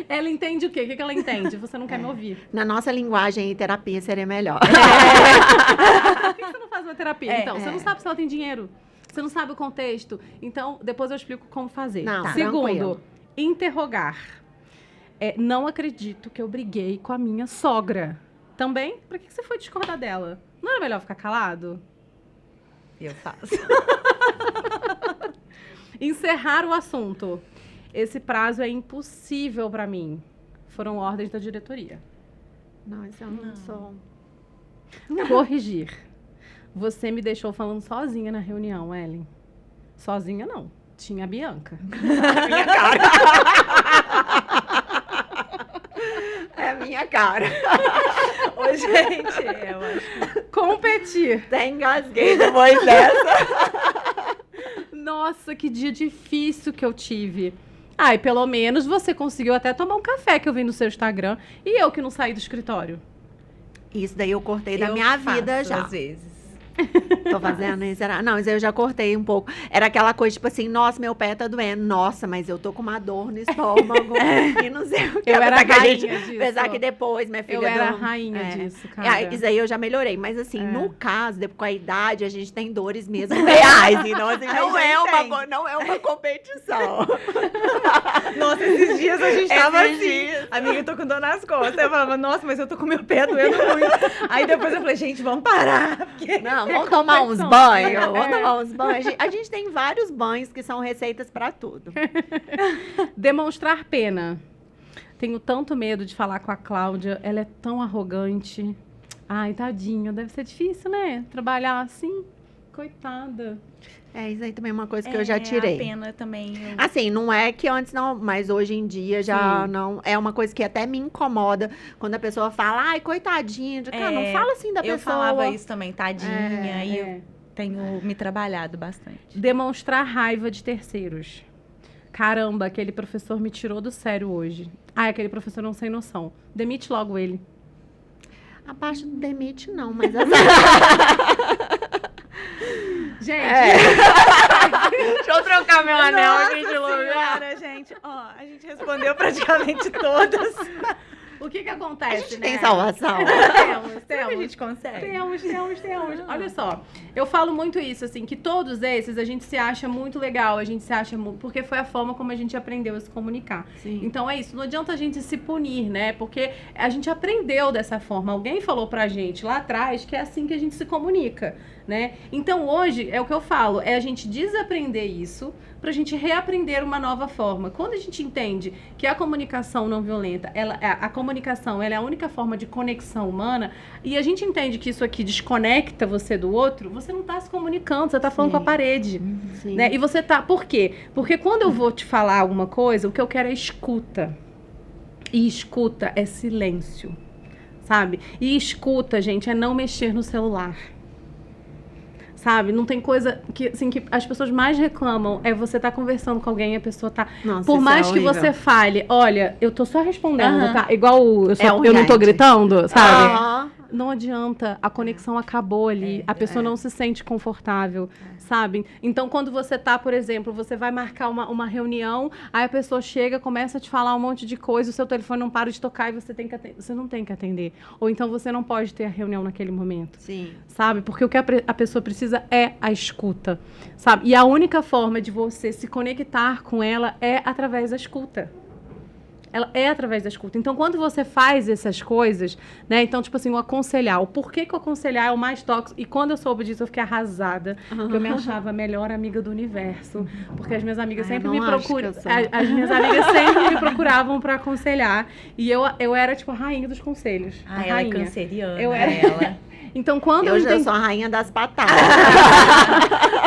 [SPEAKER 2] Ela entende o quê? O que ela entende? Você não quer me ouvir.
[SPEAKER 1] Na nossa linguagem, terapia seria melhor.
[SPEAKER 2] Por que você não faz uma terapia? Então, você não sabe se ela tem dinheiro. Você não sabe o contexto. Então, depois eu explico como fazer.
[SPEAKER 1] Não, tá.
[SPEAKER 2] Segundo,
[SPEAKER 1] Tranquilo.
[SPEAKER 2] interrogar. Não acredito que eu briguei com a minha sogra. Também? Pra que você foi discordar dela? Não era melhor ficar calado?
[SPEAKER 3] Eu faço.
[SPEAKER 2] Encerrar o assunto. Esse prazo é impossível pra mim. Foram ordens da diretoria.
[SPEAKER 1] Não, isso eu não sou.
[SPEAKER 2] Corrigir. Você me deixou falando sozinha na reunião, Ellen. Sozinha, não. Tinha a Bianca.
[SPEAKER 1] Minha cara. É a minha cara.
[SPEAKER 3] Ô, gente, eu acho.
[SPEAKER 2] Competir.
[SPEAKER 1] Até engasguei depois dessa.
[SPEAKER 2] Nossa, que dia difícil que eu tive. E pelo menos você conseguiu até tomar um café que eu vi no seu Instagram. E eu que não saí do escritório.
[SPEAKER 1] Isso daí eu cortei da minha vida já.
[SPEAKER 3] Às vezes.
[SPEAKER 1] Tô fazendo isso? Não, mas eu já cortei um pouco. Era aquela coisa, tipo assim, nossa, meu pé tá doendo. Nossa, mas eu tô com uma dor no estômago. E não sei o que.
[SPEAKER 2] Eu era
[SPEAKER 1] que
[SPEAKER 2] rainha
[SPEAKER 1] disso.
[SPEAKER 2] Apesar
[SPEAKER 1] que depois, minha filha...
[SPEAKER 2] Eu era rainha disso, cara.
[SPEAKER 1] Isso aí eu já melhorei. Mas assim, no caso, depois com a idade, a gente tem dores mesmo reais. Então, assim, não é uma competição.
[SPEAKER 3] Nossa, esses dias a gente tava assim. Amiga, eu tô com dor nas costas. Eu falava, nossa, mas eu tô com meu pé doendo muito. Aí depois eu falei, gente, vamos parar. Porque...
[SPEAKER 1] Não, vamos tomar uns banhos. Vamos tomar uns banhos. A gente tem vários banhos que são receitas pra tudo.
[SPEAKER 2] Demonstrar pena. Tenho tanto medo de falar com a Cláudia. Ela é tão arrogante. Ai, tadinha. Deve ser difícil, né? Trabalhar assim. Coitada.
[SPEAKER 1] Isso aí também é uma coisa que eu já tirei.
[SPEAKER 3] A pena também.
[SPEAKER 1] Assim, não é que antes não, mas hoje em dia já não. É uma coisa que até me incomoda quando a pessoa fala, ai, coitadinha. Cara, não fala assim da pessoa.
[SPEAKER 3] Eu falava isso também, tadinha. E eu tenho me trabalhado bastante.
[SPEAKER 2] Demonstrar raiva de terceiros. Caramba, aquele professor me tirou do sério hoje. Aquele professor não sem noção. Demite logo ele.
[SPEAKER 1] A parte do demite, não, mas...
[SPEAKER 2] Gente,
[SPEAKER 1] deixa eu trocar meu anel aqui de lugar.
[SPEAKER 3] Senhora, gente, a gente respondeu praticamente todas.
[SPEAKER 2] O que acontece,
[SPEAKER 1] A gente
[SPEAKER 2] né?
[SPEAKER 1] tem salvação.
[SPEAKER 3] Temos. A gente consegue.
[SPEAKER 2] Temos. Olha só, eu falo muito isso, assim, que todos esses a gente se acha muito legal, a gente se acha muito... Porque foi a forma como a gente aprendeu a se comunicar.
[SPEAKER 1] Sim.
[SPEAKER 2] Então é isso, não adianta a gente se punir, né? Porque a gente aprendeu dessa forma. Alguém falou pra gente lá atrás que é assim que a gente se comunica, né? Então hoje, é o que eu falo, é a gente desaprender isso pra gente reaprender uma nova forma. Quando a gente entende que a comunicação não violenta, a comunicação ela é a única forma de conexão humana, e a gente entende que isso aqui desconecta você do outro, você não tá se comunicando, você tá falando com a parede.
[SPEAKER 1] Sim.
[SPEAKER 2] Né? E você tá... Por quê? Porque quando eu vou te falar alguma coisa, o que eu quero é escuta. E escuta é silêncio, sabe? E escuta, gente, é não mexer no celular. Sabe? Não tem coisa que, assim, que as pessoas mais reclamam é você tá conversando com alguém e a pessoa tá...
[SPEAKER 1] Nossa,
[SPEAKER 2] por mais que
[SPEAKER 1] horrível.
[SPEAKER 2] você fale, olha, eu tô só respondendo, tá? Igual eu não
[SPEAKER 1] gente.
[SPEAKER 2] tô gritando, sabe? Não adianta, a conexão acabou ali, a pessoa não se sente confortável, sabe? Então, quando você tá, por exemplo, você vai marcar uma reunião, aí a pessoa chega, começa a te falar um monte de coisa, o seu telefone não para de tocar e você não tem que atender. Ou então você não pode ter a reunião naquele momento.
[SPEAKER 1] Sim.
[SPEAKER 2] Sabe? Porque o que a pessoa precisa é a escuta, sabe? E a única forma de você se conectar com ela é através da escuta. Ela é através da escuta. Então, quando você faz essas coisas, né? Então, tipo assim, o aconselhar. O porquê que o aconselhar é o mais tóxico. E quando eu soube disso, eu fiquei arrasada. Porque eu me achava a melhor amiga do universo. Porque as minhas amigas sempre me procuram. As minhas amigas sempre me procuravam para aconselhar. E eu era, tipo, a rainha dos conselhos.
[SPEAKER 3] Ela é canceriana.
[SPEAKER 2] Eu era ela. Então, quando eu
[SPEAKER 1] já sou a rainha das patatas.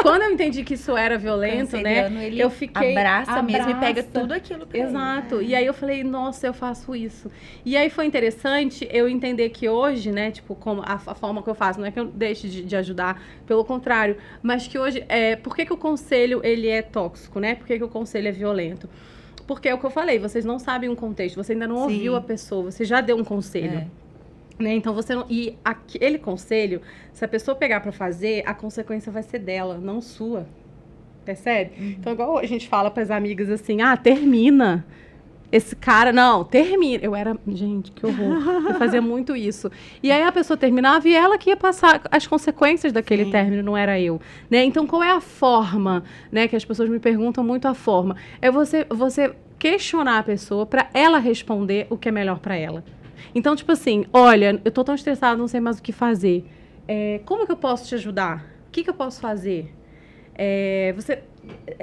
[SPEAKER 2] Quando eu entendi que isso era violento, né?
[SPEAKER 3] Ele
[SPEAKER 2] eu fiquei...
[SPEAKER 3] abraça mesmo e pega tudo aquilo pra
[SPEAKER 2] Exato.
[SPEAKER 3] ele.
[SPEAKER 2] E aí eu falei, nossa, eu faço isso. E aí foi interessante eu entender que hoje, né? Tipo, como a forma que eu faço, não é que eu deixe de ajudar, pelo contrário. Mas que hoje, por que o conselho, ele é tóxico, né? Por que o conselho é violento? Porque é o que eu falei, vocês não sabem um contexto, você ainda não ouviu a pessoa, você já deu um conselho. Né? Então você não... E aquele conselho, se a pessoa pegar pra fazer, a consequência vai ser dela, não sua. Percebe? Então, igual a gente fala pras amigas assim, termina. Esse cara, não, termina. Eu era... Gente, que horror. Eu fazia muito isso. E aí a pessoa terminava e ela que ia passar as consequências daquele término, não era eu. Né? Então, qual é a forma, né? Que as pessoas me perguntam muito a forma. É você questionar a pessoa pra ela responder o que é melhor pra ela. Então, tipo assim, olha, eu tô tão estressada, não sei mais o que fazer. Como que eu posso te ajudar? O que eu posso fazer?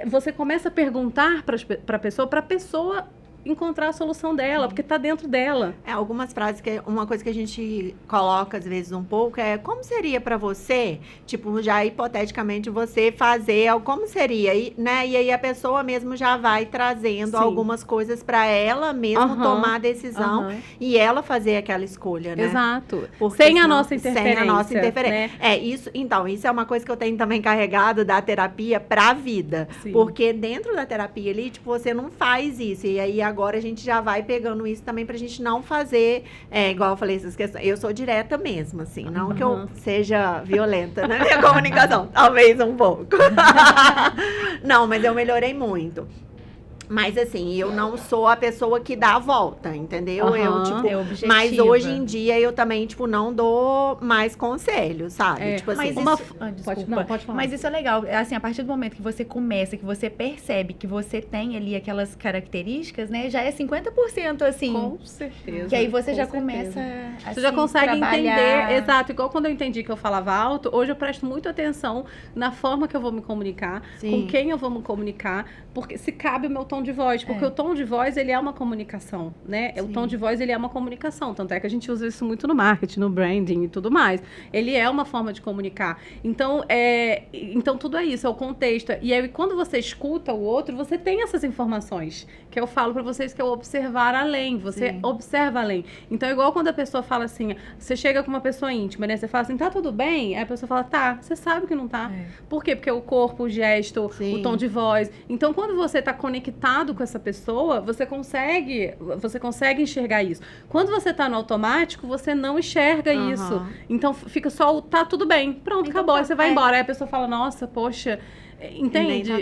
[SPEAKER 2] Você começa a perguntar pra pessoa encontrar a solução dela, porque tá dentro dela.
[SPEAKER 1] Algumas frases uma coisa que a gente coloca às vezes um pouco é como seria para você, tipo, já hipoteticamente você fazer, como seria, né? E aí a pessoa mesmo já vai trazendo algumas coisas para ela mesmo tomar a decisão e ela fazer aquela escolha, né?
[SPEAKER 2] Exato.
[SPEAKER 1] Porque
[SPEAKER 2] sem a nossa interferência.
[SPEAKER 1] Sem a nossa interferência.
[SPEAKER 2] Né?
[SPEAKER 1] Isso é uma coisa que eu tenho também carregado da terapia pra vida.
[SPEAKER 2] Sim.
[SPEAKER 1] Porque dentro da terapia ali, tipo, você não faz isso. E aí agora a gente já vai pegando isso também pra gente não fazer, igual eu falei, essas questões. Eu sou direta mesmo, assim. Não que eu seja violenta na minha comunicação. Talvez um pouco. Não, mas eu melhorei muito. Mas assim, eu não sou a pessoa que dá a volta, entendeu? Eu, tipo, mas hoje em dia eu também, tipo, não dou mais conselhos, sabe? Tipo assim,
[SPEAKER 3] pode falar. Mas isso é legal. Assim, a partir do momento que você começa, que você percebe que você tem ali aquelas características, né? Já é 50%, assim.
[SPEAKER 2] Com certeza.
[SPEAKER 3] Que aí você já começa a
[SPEAKER 2] você já consegue entender. Exato. Igual quando eu entendi que eu falava alto, hoje eu presto muito atenção na forma que eu vou me comunicar, com quem eu vou me comunicar, porque se cabe o meu tom de voz, porque o tom de voz, ele é uma comunicação, né? O tom de voz, ele é uma comunicação, tanto é que a gente usa isso muito no marketing, no branding e tudo mais. Ele é uma forma de comunicar. Então, tudo é isso, é o contexto. E aí, quando você escuta o outro, você tem essas informações, que eu falo pra vocês que é o observar além, você observa além. Então, igual quando a pessoa fala assim, você chega com uma pessoa íntima, né? Você fala assim, tá tudo bem? Aí a pessoa fala, tá, você sabe que não tá. Por quê? Porque o corpo, o gesto, o tom de voz. Então, quando você tá conectado com essa pessoa, você consegue enxergar isso. Quando você tá no automático, você não enxerga isso. Então, fica só o tá tudo bem. Pronto, então, acabou. Aí você vai embora. Aí a pessoa fala, nossa, poxa... Entende?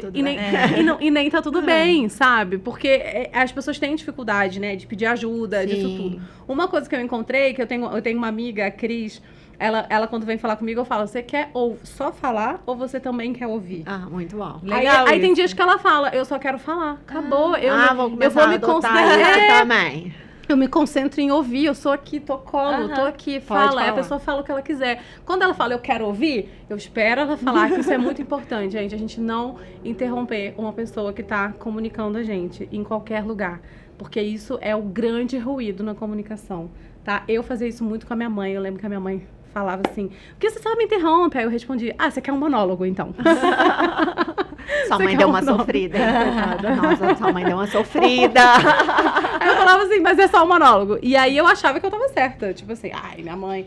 [SPEAKER 2] E nem tá tudo bem, sabe? Porque as pessoas têm dificuldade, né? De pedir ajuda, disso tudo. Uma coisa que eu encontrei, que eu tenho uma amiga, a Cris... Ela, quando vem falar comigo, eu falo, você quer só falar ou você também quer ouvir?
[SPEAKER 1] Muito bom.
[SPEAKER 2] Legal aí tem dias que ela fala, eu só quero falar. Acabou. Eu vou me concentrar
[SPEAKER 1] também.
[SPEAKER 2] Eu me concentro em ouvir, eu sou aqui, tô aqui, fala. Aí a pessoa fala o que ela quiser. Quando ela fala, eu quero ouvir, eu espero ela falar, que isso é muito importante, gente. A gente não interromper uma pessoa que tá comunicando a gente em qualquer lugar. Porque isso é o grande ruído na comunicação, tá? Eu fazia isso muito com a minha mãe. Eu lembro que a minha mãe falava assim, por que você só me interrompe? Aí eu respondi, você quer um monólogo, então?
[SPEAKER 1] Sua mãe deu uma sofrida, hein? Nossa, sua mãe deu uma sofrida.
[SPEAKER 2] Aí eu falava assim, mas é só um monólogo. E aí eu achava que eu tava certa. Tipo assim, minha mãe...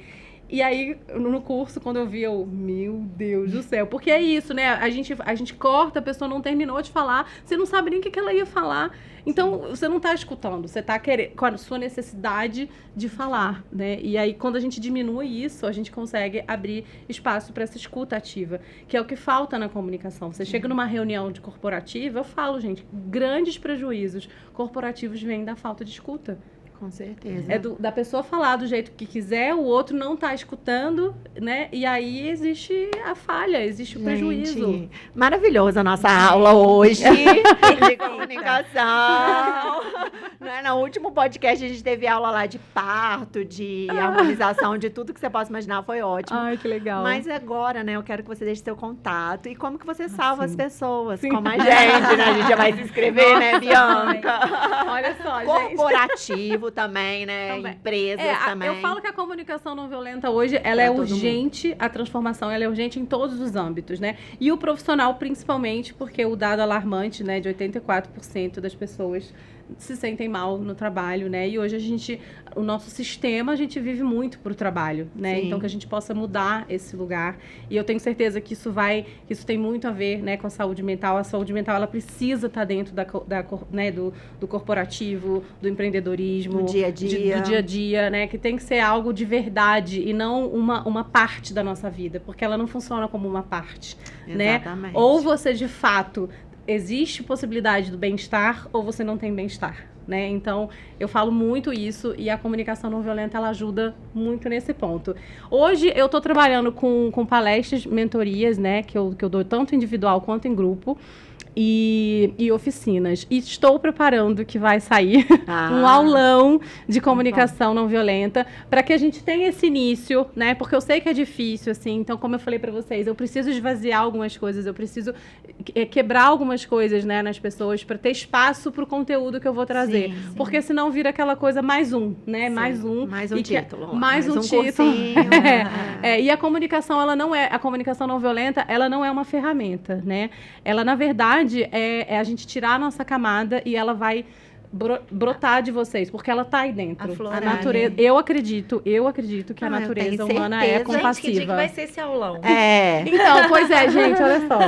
[SPEAKER 2] E aí, no curso, quando eu vi, meu Deus do céu. Porque é isso, né? A gente corta, a pessoa não terminou de falar, você não sabe nem o que ela ia falar. Então, você não tá escutando, você tá com a sua necessidade de falar, né? E aí, quando a gente diminui isso, a gente consegue abrir espaço para essa escuta ativa, que é o que falta na comunicação. Você chega numa reunião de corporativa, eu falo, gente, grandes prejuízos corporativos vêm da falta de escuta.
[SPEAKER 1] Com certeza.
[SPEAKER 2] Da pessoa falar do jeito que quiser, o outro não tá escutando, né? E aí existe a falha, existe o prejuízo.
[SPEAKER 1] Maravilhosa a nossa aula hoje de comunicação. No último podcast a gente teve aula lá de parto, de harmonização, de tudo que você possa imaginar, foi ótimo.
[SPEAKER 2] Ai, que legal.
[SPEAKER 1] Mas agora, né, eu quero que você deixe seu contato e como que você salva as pessoas, como a gente, né? A gente já vai se inscrever, né, Bianca?
[SPEAKER 2] Olha só, gente.
[SPEAKER 1] Corporativo também, né? Empresas também.
[SPEAKER 2] Eu falo que a comunicação não violenta hoje, ela é urgente, a transformação ela é urgente em todos os âmbitos, né? E o profissional principalmente, porque o dado alarmante, né, de 84% das pessoas se sentem mal no trabalho, né? E hoje o nosso sistema, a gente vive muito pro trabalho, né? Sim. Então, que a gente possa mudar esse lugar. E eu tenho certeza que isso tem muito a ver, né, com a saúde mental. A saúde mental, ela precisa estar dentro né, do corporativo, do empreendedorismo.
[SPEAKER 1] Do dia a dia.
[SPEAKER 2] Do dia a dia, né? Que tem que ser algo de verdade e não uma parte da nossa vida. Porque ela não funciona como uma parte,
[SPEAKER 1] exatamente,
[SPEAKER 2] né? Ou você, de fato... Existe possibilidade do bem-estar ou você não tem bem-estar, né? Então, eu falo muito isso e a comunicação não violenta, ela ajuda muito nesse ponto. Hoje, eu estou trabalhando com palestras, mentorias, né? Que eu dou tanto individual quanto em grupo. e oficinas. E estou preparando que vai sair um aulão de comunicação não violenta, para que a gente tenha esse início, né? Porque eu sei que é difícil, assim. Então, como eu falei para vocês, eu preciso esvaziar algumas coisas, eu preciso quebrar algumas coisas, né, nas pessoas, para ter espaço para o conteúdo que eu vou trazer.
[SPEAKER 3] Sim, sim.
[SPEAKER 2] Porque senão vira aquela coisa mais um, né?
[SPEAKER 1] Sim,
[SPEAKER 2] Mais um.
[SPEAKER 1] mais um título.
[SPEAKER 2] Mais um título.
[SPEAKER 1] Cursinho.
[SPEAKER 2] E a comunicação, ela não é, a comunicação não violenta, ela não é uma ferramenta, né? Ela, na verdade, é a gente tirar a nossa camada e ela vai brotar de vocês, porque ela tá aí dentro.
[SPEAKER 3] Aflorar,
[SPEAKER 2] A natureza,
[SPEAKER 3] né?
[SPEAKER 2] eu acredito que a
[SPEAKER 1] eu
[SPEAKER 2] natureza
[SPEAKER 1] tenho
[SPEAKER 2] humana é
[SPEAKER 1] certeza.
[SPEAKER 2] compassiva.
[SPEAKER 3] Gente, que dia que vai ser esse aulão?
[SPEAKER 2] Então, pois é, gente, olha só.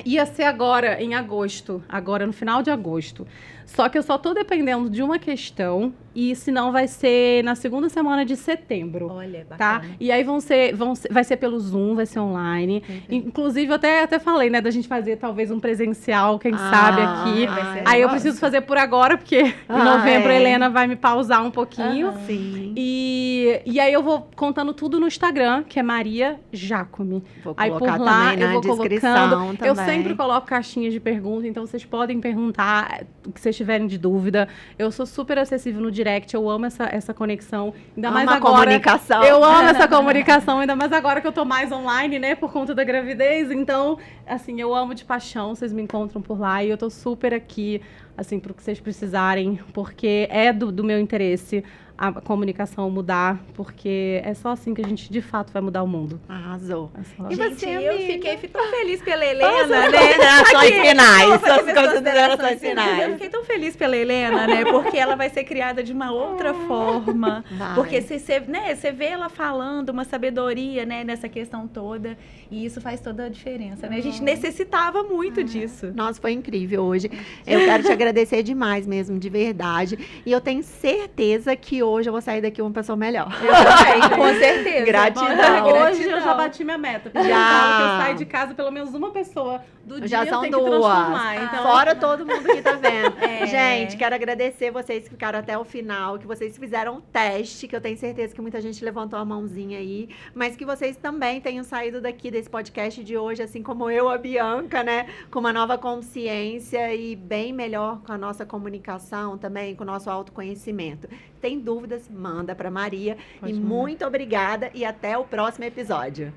[SPEAKER 2] Ia ser agora, em agosto, agora no final de agosto. Só que eu só tô dependendo de uma questão, e senão vai ser na segunda semana de setembro.
[SPEAKER 3] Olha,
[SPEAKER 2] Tá?
[SPEAKER 3] bacana.
[SPEAKER 2] E aí vai ser pelo Zoom, vai ser online. Inclusive, eu até falei, né, da gente fazer talvez um presencial, quem sabe, aqui.
[SPEAKER 3] vai ser
[SPEAKER 2] Aí eu
[SPEAKER 3] legal.
[SPEAKER 2] preciso fazer por agora, porque em novembro a Helena vai me pausar um pouquinho.
[SPEAKER 1] Sim.
[SPEAKER 2] E aí eu vou contando tudo no Instagram, que é Maria Jacome.
[SPEAKER 1] Vou
[SPEAKER 2] Aí
[SPEAKER 1] colocar
[SPEAKER 2] por lá
[SPEAKER 1] também
[SPEAKER 2] eu
[SPEAKER 1] na
[SPEAKER 2] vou
[SPEAKER 1] descrição
[SPEAKER 2] colocando. Eu
[SPEAKER 1] também.
[SPEAKER 2] sempre coloco caixinhas de pergunta, então vocês podem perguntar o que vocês tiverem de dúvida. Eu sou super acessível no direct, eu amo essa conexão. Ainda mais
[SPEAKER 1] Ama a
[SPEAKER 2] agora.
[SPEAKER 1] comunicação.
[SPEAKER 2] Eu amo essa comunicação, ainda mais agora que eu tô mais online, né, por conta da gravidez. Então, assim, eu amo de paixão, vocês me encontram por lá e eu tô super aqui, assim, pro que vocês precisarem, porque é do meu interesse a comunicação mudar, porque é só assim que a gente, de fato, vai mudar o mundo.
[SPEAKER 1] Arrasou.
[SPEAKER 2] É só
[SPEAKER 1] E
[SPEAKER 2] assim.
[SPEAKER 3] Gente,
[SPEAKER 1] você,
[SPEAKER 3] eu
[SPEAKER 1] amiga?
[SPEAKER 3] fiquei tão feliz pela Helena, né?
[SPEAKER 1] Considerações finais.
[SPEAKER 3] Vou fazer
[SPEAKER 1] Suas
[SPEAKER 3] minhas
[SPEAKER 1] considerações
[SPEAKER 3] Eu
[SPEAKER 1] finais.
[SPEAKER 3] fiquei tão feliz pela Helena, né? Porque ela vai ser criada de uma outra forma.
[SPEAKER 1] Vai.
[SPEAKER 3] Porque você vê ela falando uma sabedoria, né, nessa questão toda. E isso faz toda a diferença, né? A gente necessitava muito disso.
[SPEAKER 1] Nossa, foi incrível hoje. Eu quero te agradecer demais mesmo, de verdade. E eu tenho certeza que hoje eu vou sair daqui uma pessoa melhor.
[SPEAKER 3] Eu também, com certeza.
[SPEAKER 1] Gratidão.
[SPEAKER 2] Hoje eu já bati minha meta. Porque
[SPEAKER 1] Já.
[SPEAKER 2] eu falo que eu saio de casa, pelo menos uma pessoa do
[SPEAKER 1] Já
[SPEAKER 2] dia eu
[SPEAKER 1] são
[SPEAKER 2] tenho que
[SPEAKER 1] duas.
[SPEAKER 2] transformar. Então,
[SPEAKER 1] Fora todo mundo que tá vendo.
[SPEAKER 3] É.
[SPEAKER 1] Gente, quero agradecer vocês que ficaram até o final, que vocês fizeram um teste, que eu tenho certeza que muita gente levantou a mãozinha aí, mas que vocês também tenham saído daqui desse podcast de hoje, assim como eu, a Bianca, né? Com uma nova consciência e bem melhor com a nossa comunicação também, com o nosso autoconhecimento. Tem dúvidas? Manda para Maria.
[SPEAKER 2] Pode
[SPEAKER 1] E
[SPEAKER 2] mandar.
[SPEAKER 1] muito obrigada e até o próximo episódio.